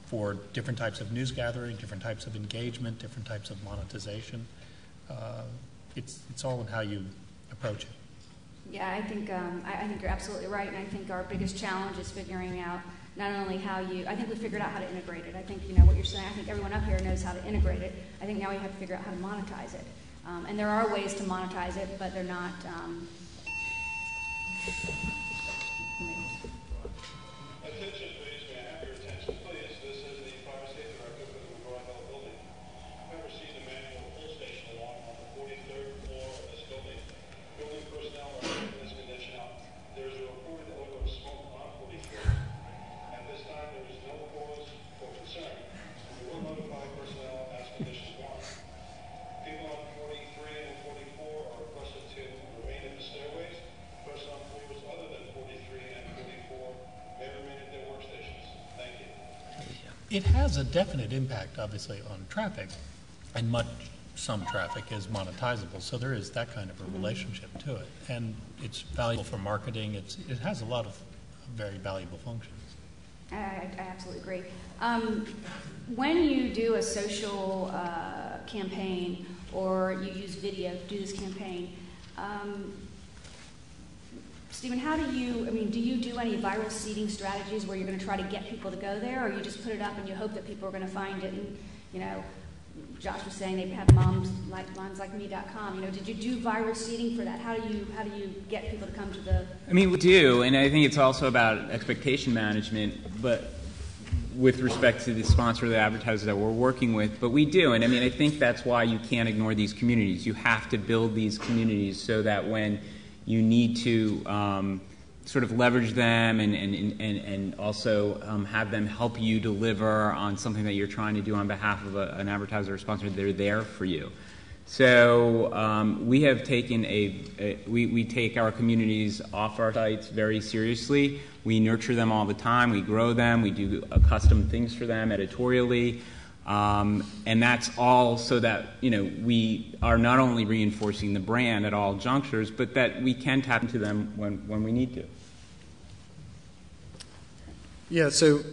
For different types of news gathering, different types of engagement, different types of monetization. It's all in how you approach it. Yeah, I think you're absolutely right, and I think our biggest challenge is figuring out not only I think we figured out how to integrate it. I think what you're saying. I think everyone up here knows how to integrate it. I think now we have to figure out how to monetize it, and there are ways to monetize it, but they're not. It has a definite impact, obviously, on traffic, and some traffic is monetizable, so there is that kind of a relationship to it. And it's valuable for marketing. It has a lot of very valuable functions. I absolutely agree. When you do a social campaign or you use video to do this campaign, Stephen, do you do any viral seeding strategies where you're going to try to get people to go there, or you just put it up and you hope that people are going to find it? And, Josh was saying they have momslikeme.com. Did you do viral seeding for that? How do you get people to come to the? We do, and I think it's also about expectation management, but with respect to the sponsor, the advertiser that we're working with. But we do, and I think that's why you can't ignore these communities. You have to build these communities so that when you need to sort of leverage them and also have them help you deliver on something that you're trying to do on behalf of an advertiser or sponsor, they're there for you. So we have taken we take our communities off our sites very seriously. We nurture them all the time. We grow them. We do custom things for them editorially. And that's all so that we are not only reinforcing the brand at all junctures, but that we can tap into them when we need to. Yeah, so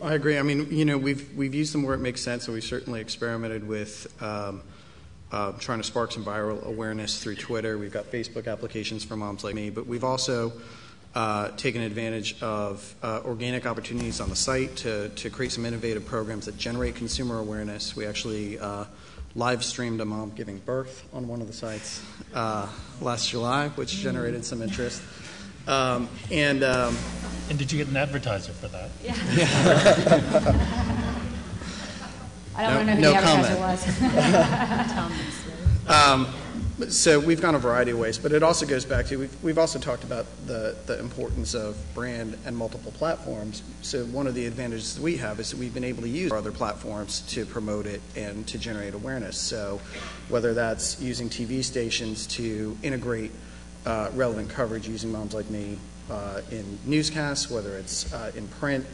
I agree. We've used them where it makes sense, and we certainly experimented with trying to spark some viral awareness through Twitter. We've got Facebook applications for Moms Like Me, but we've also taken advantage of organic opportunities on the site to create some innovative programs that generate consumer awareness. We actually live streamed a mom giving birth on one of the sites last July, which generated some interest. And did you get an advertiser for that? Yeah. I don't want to know who the advertiser was. So we've gone a variety of ways, but it also goes back to, we've also talked about the importance of brand and multiple platforms. So one of the advantages that we have is that we've been able to use other platforms to promote it and to generate awareness. So whether that's using TV stations to integrate relevant coverage using Moms Like Me in newscasts, whether it's in print,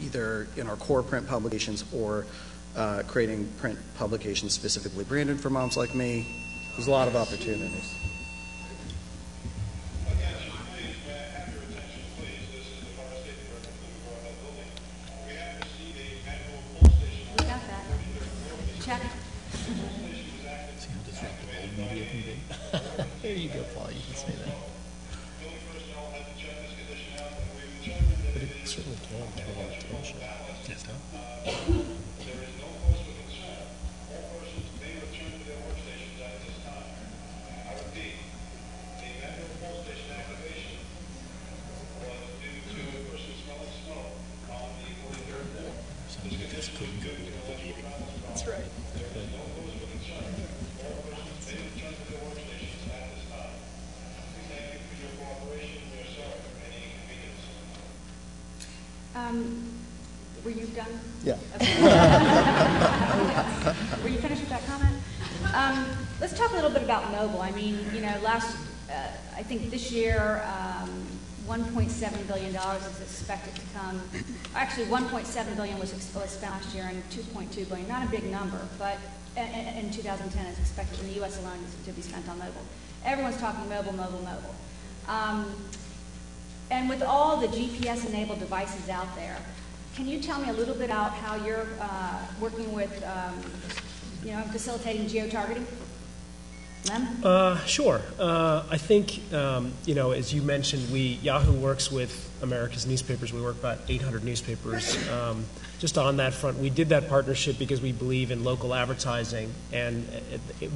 either in our core print publications or creating print publications specifically branded for Moms Like Me. There's a lot of opportunities. We got that. Check. See how disruptive old media can be? There you go, Paul. You can say that. But it certainly can draw attention. Yes, no? That's right. Were you done? Yeah. Okay. Were you finished with that comment? Let's talk a little bit about mobile. I mean, I think this year, $1.7 billion is expected to come. Actually, $1.7 billion was spent last year, and $2.2 billion. Not a big number, but in 2010 is expected in the U.S. alone to be spent on mobile. Everyone's talking mobile. And with all the GPS-enabled devices out there, can you tell me a little bit about how you're working with, facilitating geo-targeting? Lem? Sure. I think, as you mentioned, Yahoo works with America's newspapers. We work about 800 newspapers. Just on that front, we did that partnership because we believe in local advertising, and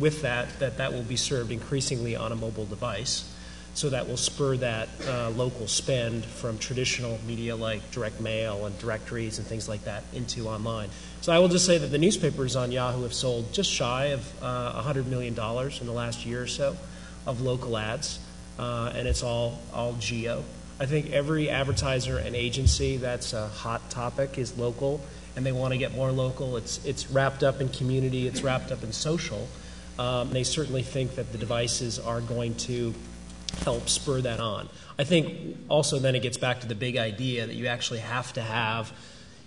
with that will be served increasingly on a mobile device. So that will spur that local spend from traditional media like direct mail and directories and things like that into online. So I will just say that the newspapers on Yahoo have sold just shy of $100 million in the last year or so of local ads, and it's all geo. I think every advertiser and agency that's a hot topic is local, and they want to get more local. It's wrapped up in community. It's wrapped up in social. They certainly think that the devices are going to help spur that on. I think also then it gets back to the big idea that you actually have to have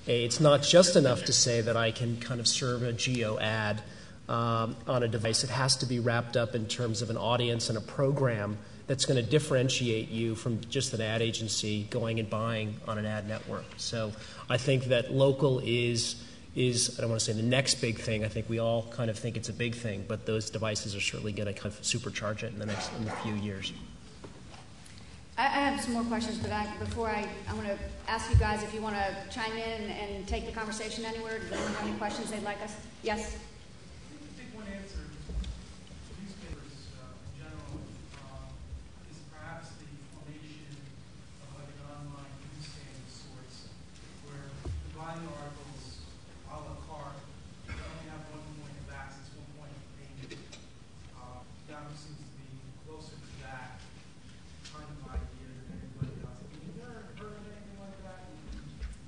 it's not just enough to say that I can kind of serve a geo ad on a device. It has to be wrapped up in terms of an audience and a program that's going to differentiate you from just an ad agency going and buying on an ad network. So I think that local is I don't want to say the next big thing. I think we all kind of think it's a big thing, but those devices are certainly going to kind of supercharge it in the few years. I have some more questions, but before I want to ask you guys if you want to chime in and take the conversation anywhere. Does anyone have any questions they'd like us? Yes? I think one answer to newspapers in general is perhaps the formation of like an online newsstand source where you buy the articles a la carte, you only have one point of access, one point of payment. Yahoo seems to be closer to that kind of idea than anybody else. Have you ever heard of anything like that?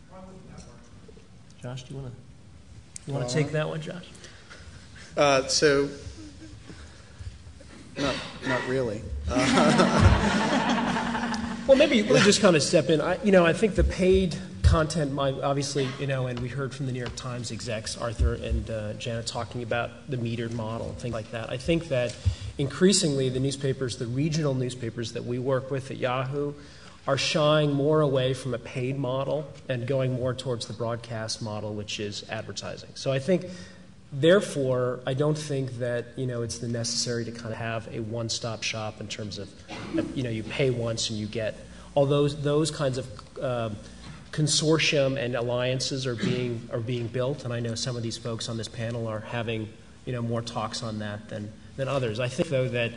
Why wouldn't that work? Josh, do you want to take that one, Josh? So, not really. Well, maybe let me just kind of step in. I think the paid content, obviously, and we heard from the New York Times execs, Arthur and Janet, talking about the metered model and things like that. I think that increasingly the newspapers, the regional newspapers that we work with at Yahoo, are shying more away from a paid model and going more towards the broadcast model, which is advertising. So I think, therefore, I don't think that it's necessary to kind of have a one-stop shop in terms of you pay once and you get all those kinds of consortium and alliances are being built, and I know some of these folks on this panel are having more talks on that than others. I think, though, that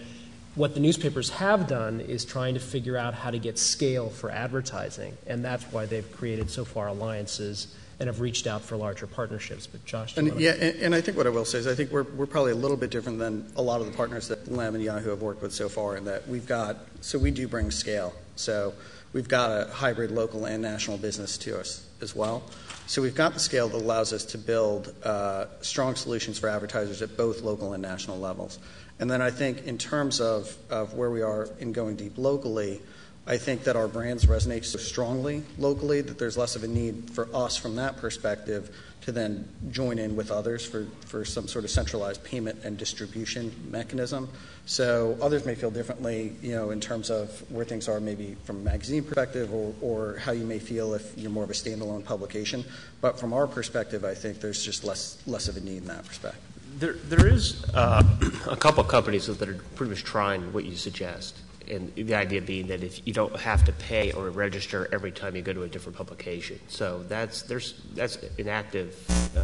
what the newspapers have done is trying to figure out how to get scale for advertising, and that's why they've created so far alliances and have reached out for larger partnerships. But Josh, and I think what I will say is I think we're probably a little bit different than a lot of the partners that Lem and Yahoo have worked with so far, in that we do bring scale. So we've got a hybrid local and national business to us as well. So we've got the scale that allows us to build strong solutions for advertisers at both local and national levels. And then I think in terms of where we are in going deep locally, I think that our brands resonate so strongly locally that there's less of a need for us from that perspective to then join in with others for some sort of centralized payment and distribution mechanism. So others may feel differently, in terms of where things are maybe from a magazine perspective or how you may feel if you're more of a standalone publication. But from our perspective, I think there's just less of a need in that perspective. There is a couple of companies that are pretty much trying what you suggest. And the idea being that if you don't have to pay or register every time you go to a different publication. So that's an active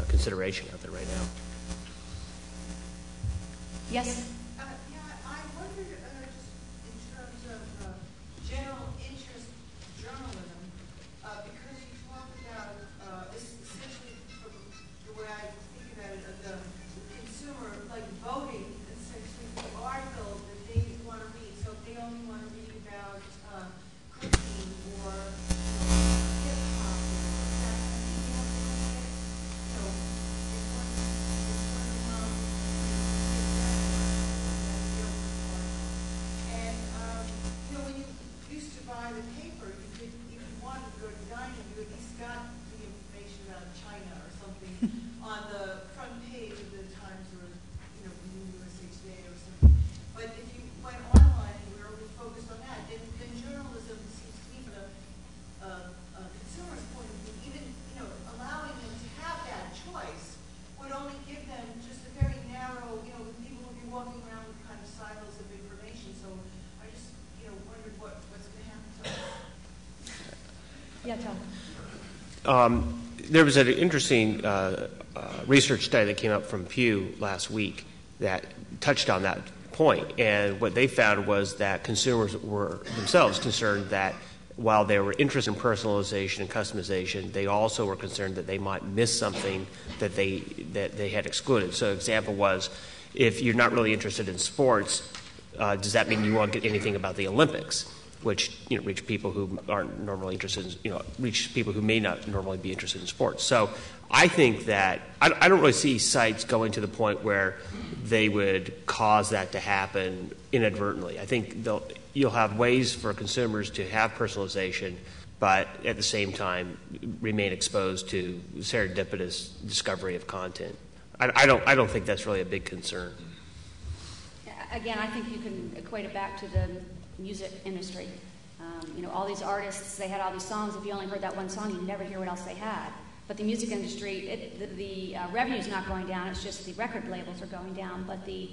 consideration out there right now. Yes? I wondered just in terms of general interest journalism, because you talk about, essentially from the way I think about it, the consumer, like voting, essentially the article that they want to read. So if they only want to read about cooking or hip-hop, when you used to buy the paper, if you wanted to go to the dining, you at least got the information about China or something on the front page of the Times or New USA Today or something. But if you went online and we were only focused on that, then journalism seems to me from a consumer's point of view, even allowing them to have that choice would only give them just a very narrow, people would be walking around with kind of silos of information. So I just wondered what's going to happen to us. Yeah, Tom. There was an interesting research study that came up from Pew last week that touched on that point. And what they found was that consumers were themselves concerned that while they were interested in personalization and customization, they also were concerned that they might miss something that they had excluded. So example was, if you're not really interested in sports, does that mean you won't get anything about the Olympics? Which reach people who aren't normally interested in, reach people who may not normally be interested in sports. So I think that I don't really see sites going to the point where they would cause that to happen inadvertently. I think you'll have ways for consumers to have personalization, but at the same time remain exposed to serendipitous discovery of content. I don't think that's really a big concern. Again, I think you can equate it back to the music industry. All these artists, they had all these songs. If you only heard that one song, you'd never hear what else they had. But the music industry, the revenue's not going down. It's just the record labels are going down. But the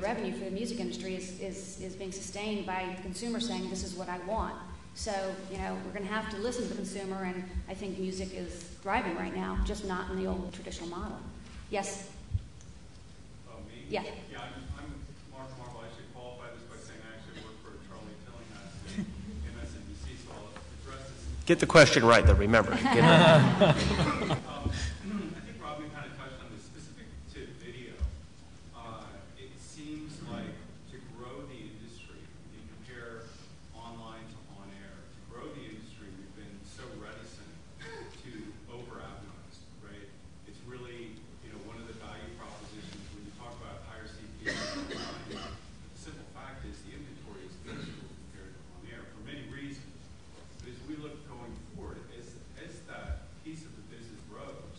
revenue for the music industry is being sustained by the consumer saying, this is what I want. So, we're going to have to listen to the consumer, and I think music is thriving right now, just not in the old traditional model. Yes? Me? Yeah. Yeah, I'm Mark Marvel. I should qualify this by saying I actually work for Charlie Tillinghast at MSNBC, so I'll address this. Get the question right, though, remember. I think Robin kind of touched on this specific to video. It seems like to grow the industry, you compare online to on air. To grow the industry, we've been so reticent to over-advertise, right? It's really, one of the value propositions when you talk about higher CPM online. The simple fact is the inventory is minuscule compared to on air for many reasons. But as we look going forward, as that piece of the business grows,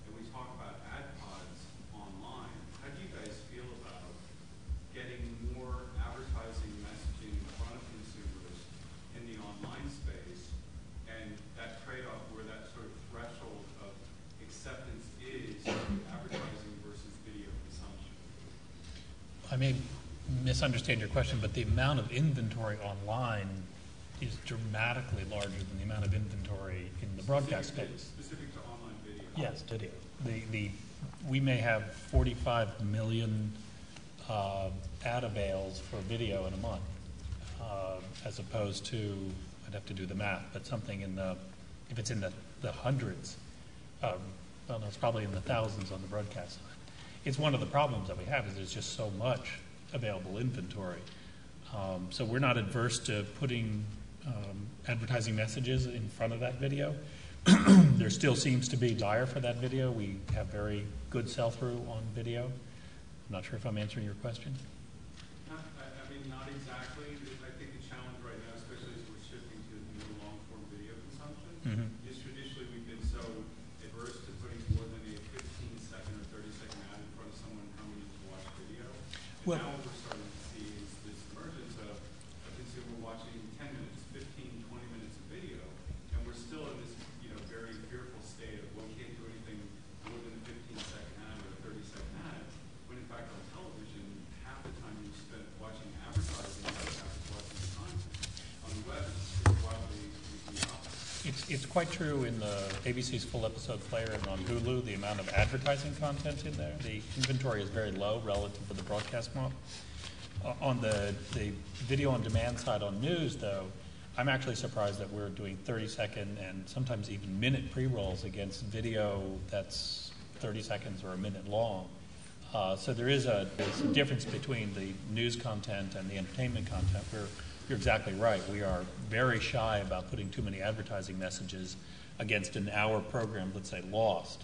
and we talk about ad pods online, how do you guys feel about getting more advertising messaging in front of consumers in the online space, and that trade-off where that sort of threshold of acceptance is advertising versus video consumption? I may misunderstand your question, but the amount of inventory online is dramatically larger than the amount of inventory in the broadcast space. Specific to online video. Yes, video. we may have 45 million ad avails for video in a month, as opposed to, I'd have to do the math, but something in the, if it's in the hundreds, well, no, it's probably in the thousands on the broadcast side. It's one of the problems that we have is there's just so much available inventory. So we're not adverse to putting advertising messages in front of that video. There still seems to be desire for that video. We have very good sell-through on video. I'm not sure if I'm answering your question. I mean, not exactly. I think the challenge right now, especially as we're shifting to more long-form video consumption, is traditionally we've been so adverse to putting more than a 15-second or 30-second ad in front of someone how many to watch video. And Well, now what we're starting to see is this emergence of a consumer watching 10 minutes, 15, 20 minutes of video, and we're still in this, very fearful state of, well, we can't do anything more than a 15-second ad or a 30-second ad, when in fact on television, half the time you spend watching advertising, the other half is watching the content. On the web, it's wildly the opposite. It's quite true in the ABC's full episode player and on Hulu, the amount of advertising content in there. The inventory is very low relative to the broadcast model. On the video on demand side on news, though, I'm actually surprised that we're doing 30-second and sometimes even minute pre-rolls against video that's 30 seconds or a minute long. So there's a difference between the news content and the entertainment content. You're exactly right. We are very shy about putting too many advertising messages against an hour program, let's say Lost.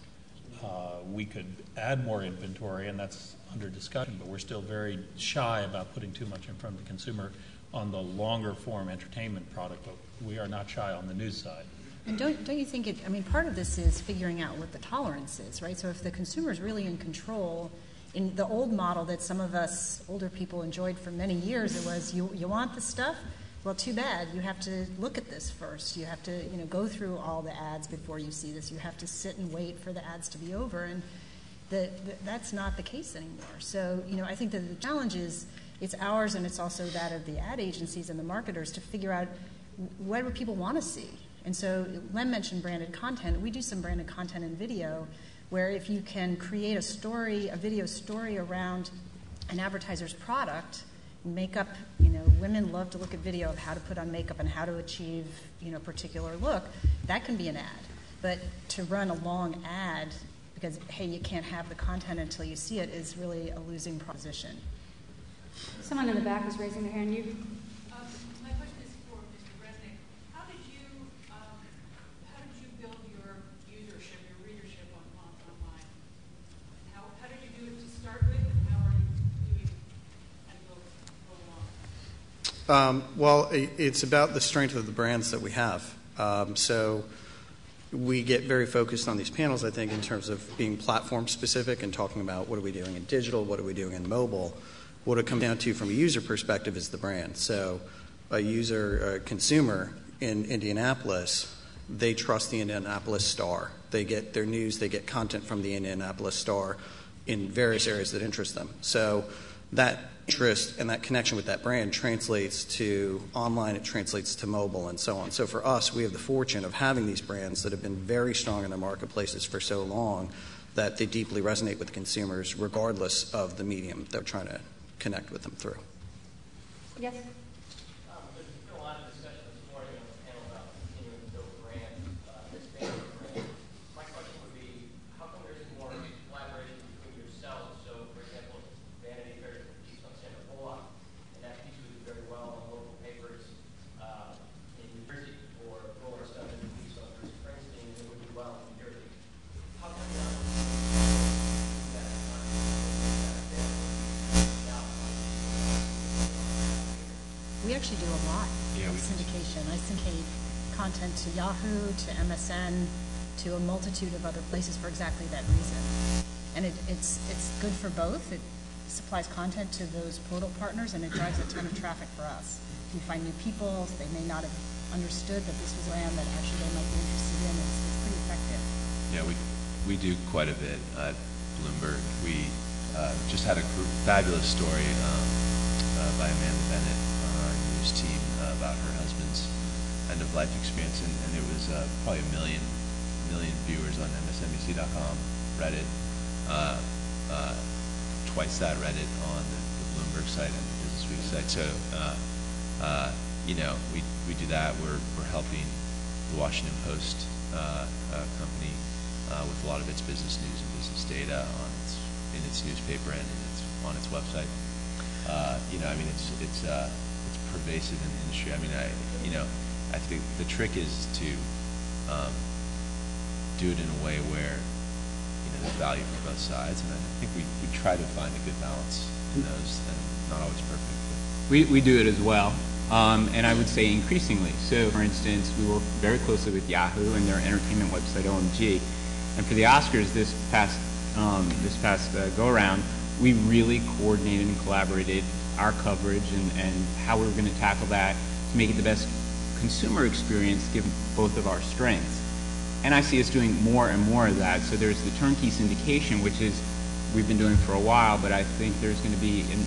We could add more inventory, and that's under discussion, but we're still very shy about putting too much in front of the consumer on the longer form entertainment product, but we are not shy on the news side. And don't you think part of this is figuring out what the tolerance is, right? So if the consumer is really in control, in the old model that some of us older people enjoyed for many years, it was you want the stuff? Well, too bad. You have to look at this first. You have to go through all the ads before you see this. You have to sit and wait for the ads to be over, and that's not the case anymore. So I think that the challenge is it's ours, and it's also that of the ad agencies and the marketers to figure out what do people want to see. And so Len mentioned branded content. We do some branded content in video where if you can create a video story around an advertiser's product, makeup, women love to look at video of how to put on makeup and how to achieve, a particular look. That can be an ad. But to run a long ad because, hey, you can't have the content until you see it is really a losing proposition. Someone in the back was raising their hand. My question is for Mr. Resnick. How did you build your usership, your readership online? How did you do it to start with, and how are you doing and go along? Well, it's about the strength of the brands that we have. So we get very focused on these panels, I think, in terms of being platform specific and talking about what are we doing in digital, what are we doing in mobile. What it comes down to from a user perspective is the brand. So a consumer in Indianapolis, they trust the Indianapolis Star. They get their news, they get content from the Indianapolis Star in various areas that interest them. So that interest and that connection with that brand translates to online, it translates to mobile, and so on. So for us, we have the fortune of having these brands that have been very strong in their marketplaces for so long that they deeply resonate with consumers regardless of the medium they're trying to connect with them through. Yes? There's been a lot of discussion this morning on the panel about continuing to build brands, expand brands. My question would be, how come there isn't more collaboration between yourselves? So, for example, Vanity Fair did a piece on Sandra Bullock, and that piece would do very well on local papers in New Jersey, or Rolling Stone did a piece on Bruce Springsteen, and it would do well in New Jersey. How come not? We actually do a lot of syndication. I syndicate content to Yahoo, to MSN, to a multitude of other places for exactly that reason. And it's good for both. It supplies content to those portal partners, and it drives a ton of traffic for us. We find new people. They may not have understood that this was a brand that actually they might be interested in. It's pretty effective. Yeah, we do quite a bit at Bloomberg. We just had a fabulous story by Amanda Bennett on our news team about her husband's end-of-life experience, and it was probably a million viewers on MSNBC.com, Reddit, twice that Reddit on the Bloomberg site and the Business Week site. So, we do that. We're helping the Washington Post company with a lot of its business news and business data in its newspaper and on its website. It's pervasive in the industry. I think the trick is to do it in a way where there's value for both sides, and I think we try to find a good balance in those, and not always perfect. We do it as well, and I would say increasingly. So, for instance, we work very closely with Yahoo and their entertainment website OMG, and for the Oscars this past go around, we really coordinated and collaborated our coverage and how we were going to tackle that to make it the best consumer experience given both of our strengths. And I see us doing more and more of that. So there's the turnkey syndication, which is we've been doing for a while, but I think there's going to be an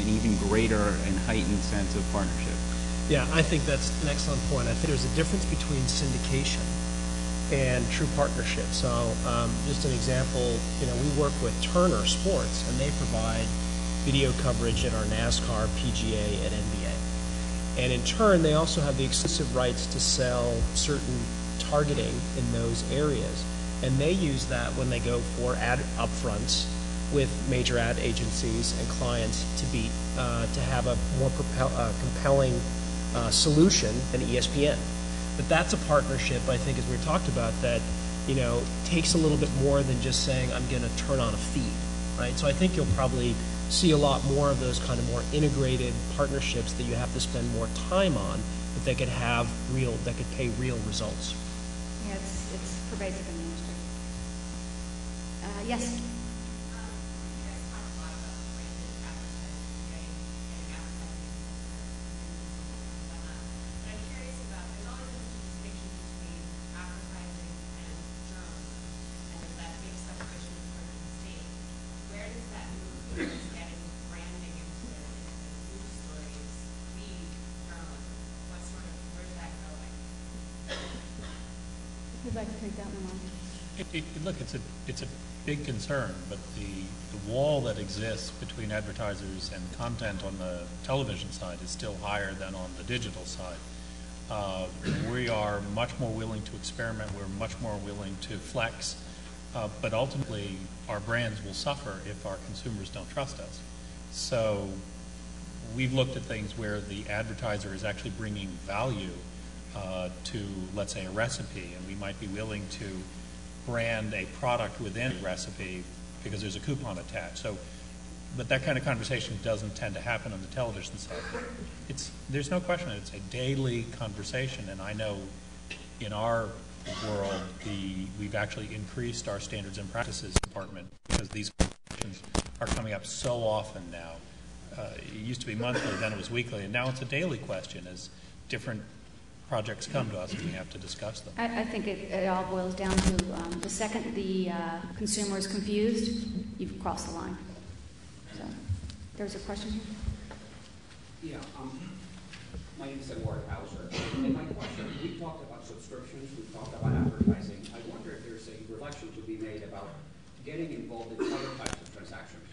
even greater and heightened sense of partnership. Yeah, I think that's an excellent point. I think there's a difference between syndication and true partnership. So just an example, we work with Turner Sports, and they provide video coverage in our NASCAR, PGA, and NBA. And in turn, they also have the exclusive rights to sell certain targeting in those areas. And they use that when they go for ad upfronts with major ad agencies and clients to have a more compelling solution than ESPN. But that's a partnership, I think, as we talked about, that takes a little bit more than just saying I'm going to turn on a feed, right? So I think you'll probably see a lot more of those kind of more integrated partnerships that you have to spend more time on, but that could pay real results. Yeah, it's pervasive in the industry. Yes. Who'd like to take that one on? Look, it's a big concern, but the wall that exists between advertisers and content on the television side is still higher than on the digital side. We are much more willing to experiment. We're much more willing to flex, but ultimately our brands will suffer if our consumers don't trust us. So we've looked at things where the advertiser is actually bringing value to, let's say, a recipe, and we might be willing to brand a product within a recipe because there's a coupon attached. So, but that kind of conversation doesn't tend to happen on the television side. There's no question that it's a daily conversation, and I know in our world we've actually increased our standards and practices department because these conversations are coming up so often now. It used to be monthly, then it was weekly, and now it's a daily question as different projects come to us and we have to discuss them. I think it all boils down to the second the consumer is confused, you've crossed the line. So, there's a question here? Yeah, my name is Edward Hauser. And my question, we talked about subscriptions, we talked about advertising. I wonder if there's a reflection to be made about getting involved in other types of transactions.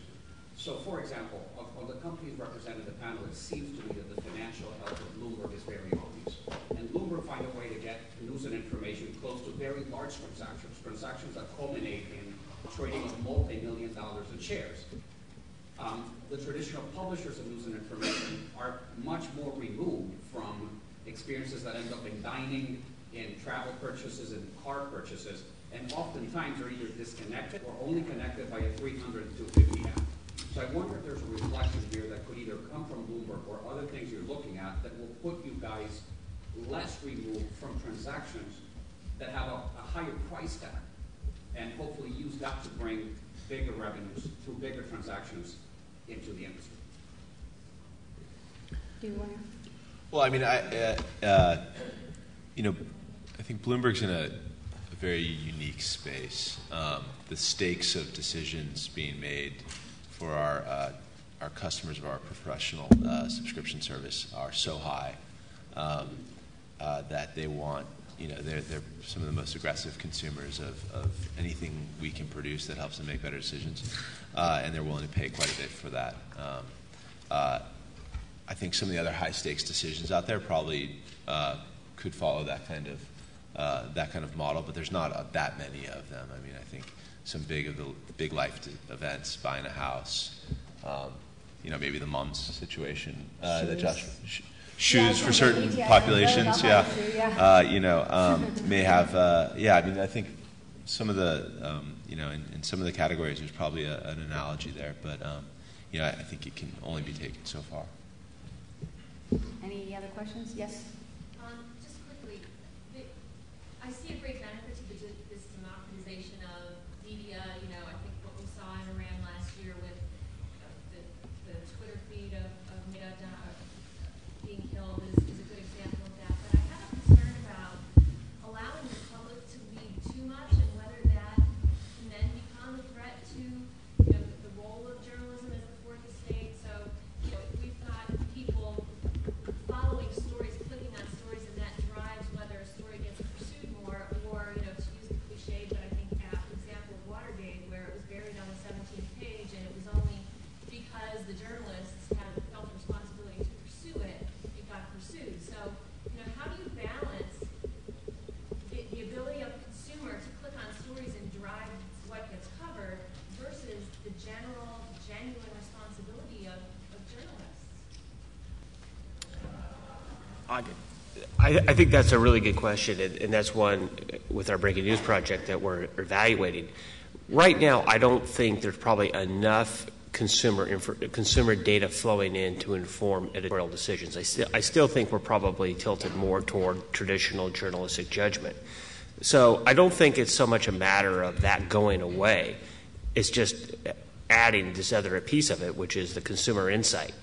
So, for example, of the companies represented in the panel, it seems to me that the financial health of Bloomberg is very obvious. And Bloomberg find a way to get news and information close to very large transactions that culminate in trading of multi-million dollars in shares. The traditional publishers of news and information are much more removed from experiences that end up in dining, in travel purchases, and car purchases, and oftentimes are either disconnected or only connected by a 300 and 250 app. So I wonder if there's a reflection here that could either come from Bloomberg or other things you're looking at that will put you guys less removed from transactions that have a higher price tag, and hopefully use that to bring bigger revenues through bigger transactions into the industry. Do you want to? Well, I mean, I think Bloomberg's in a very unique space. The stakes of decisions being made for our customers of our professional subscription service are so high that they want they're some of the most aggressive consumers of anything we can produce that helps them make better decisions, and they're willing to pay quite a bit for that. I think some of the other high-stakes decisions out there probably could follow that kind of model, but there's not that many of them. I mean, I think some big life events, buying a house, maybe the mom's situation that Josh. Shoes for certain populations, may have, I mean, I think some of the, in some of the categories, there's probably an analogy there, but, I think it can only be taken so far. Any other questions? Yes? Just quickly, I see a great benefit to this democratization of media. I think what we saw in Iran last year with the Twitter feed of Midad being killed is a good example of that. But I have a concern about allowing the public to lead too much and whether that can then become a threat to the role of journalism as the fourth estate. So we've got people following stories, clicking on stories, and that drives whether a story gets pursued more, or to use the cliche, but I think example of Watergate, where it was buried on the 17th page, and it was only because the journalists felt the responsibility to pursue it, it got pursued. So, how do you balance the ability of a consumer to click on stories and drive what gets covered versus the general, genuine responsibility of journalists? I think that's a really good question, and that's one with our Breaking News project that we're evaluating. Right now, I don't think there's probably enough consumer data flowing in to inform editorial decisions. I still think we're probably tilted more toward traditional journalistic judgment. So I don't think it's so much a matter of that going away. It's just adding this other piece of it, which is the consumer insight.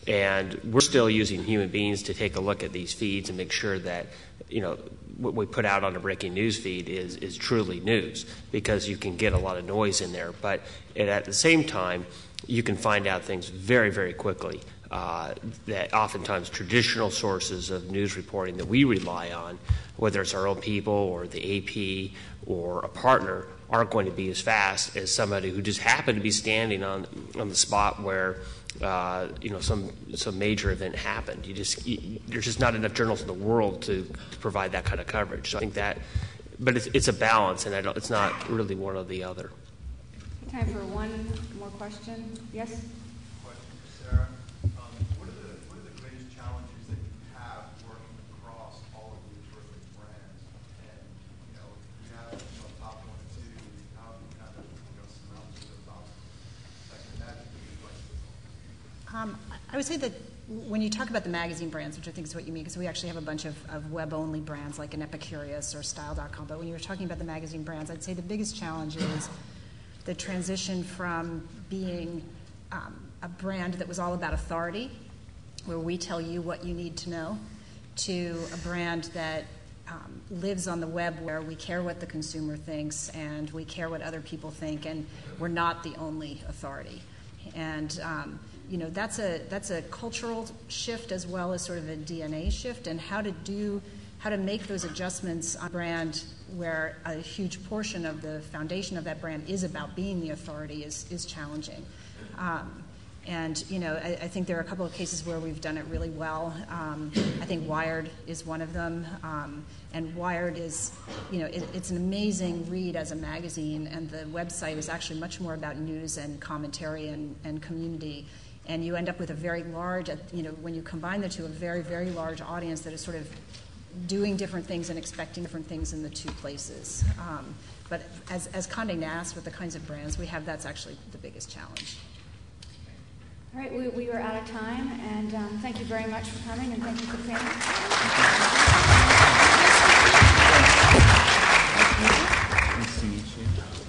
And we're still using human beings to take a look at these feeds and make sure that, what we put out on a breaking news feed is truly news, because you can get a lot of noise in there. But at the same time, you can find out things very, very quickly that oftentimes traditional sources of news reporting that we rely on, whether it's our own people or the AP or a partner, aren't going to be as fast as somebody who just happened to be standing on the spot where some major event happened. There's just not enough journalists in the world to provide that kind of coverage. So I think but it's a balance, and it's not really one or the other. Time for one more question. Yes? Question for Sarah. What are the greatest challenges that you have working across all of these terrific brands? And you have top 1 and 2. How do you kind of surmount those obstacles? Like imagine I would say that when you talk about the magazine brands, which I think is what you mean, because we actually have a bunch of web-only brands like an Epicurious or Style.com, but when you're talking about the magazine brands, I'd say the biggest challenge is the transition from being a brand that was all about authority, where we tell you what you need to know, to a brand that lives on the web, where we care what the consumer thinks and we care what other people think, and we're not the only authority. And that's a cultural shift as well as sort of a DNA shift, and how to make those adjustments on a brand where a huge portion of the foundation of that brand is about being the authority is challenging. I think there are a couple of cases where we've done it really well. I think Wired is one of them. And Wired is, it's an amazing read as a magazine, and the website is actually much more about news and commentary and community. And you end up with a very large, when you combine the two, a very, very large audience that is sort of doing different things and expecting different things in the two places. But as Condé Nast, with the kinds of brands we have, that's actually the biggest challenge. All right, we are out of time, and thank you very much for coming, and thank you for the panel. Nice to meet you.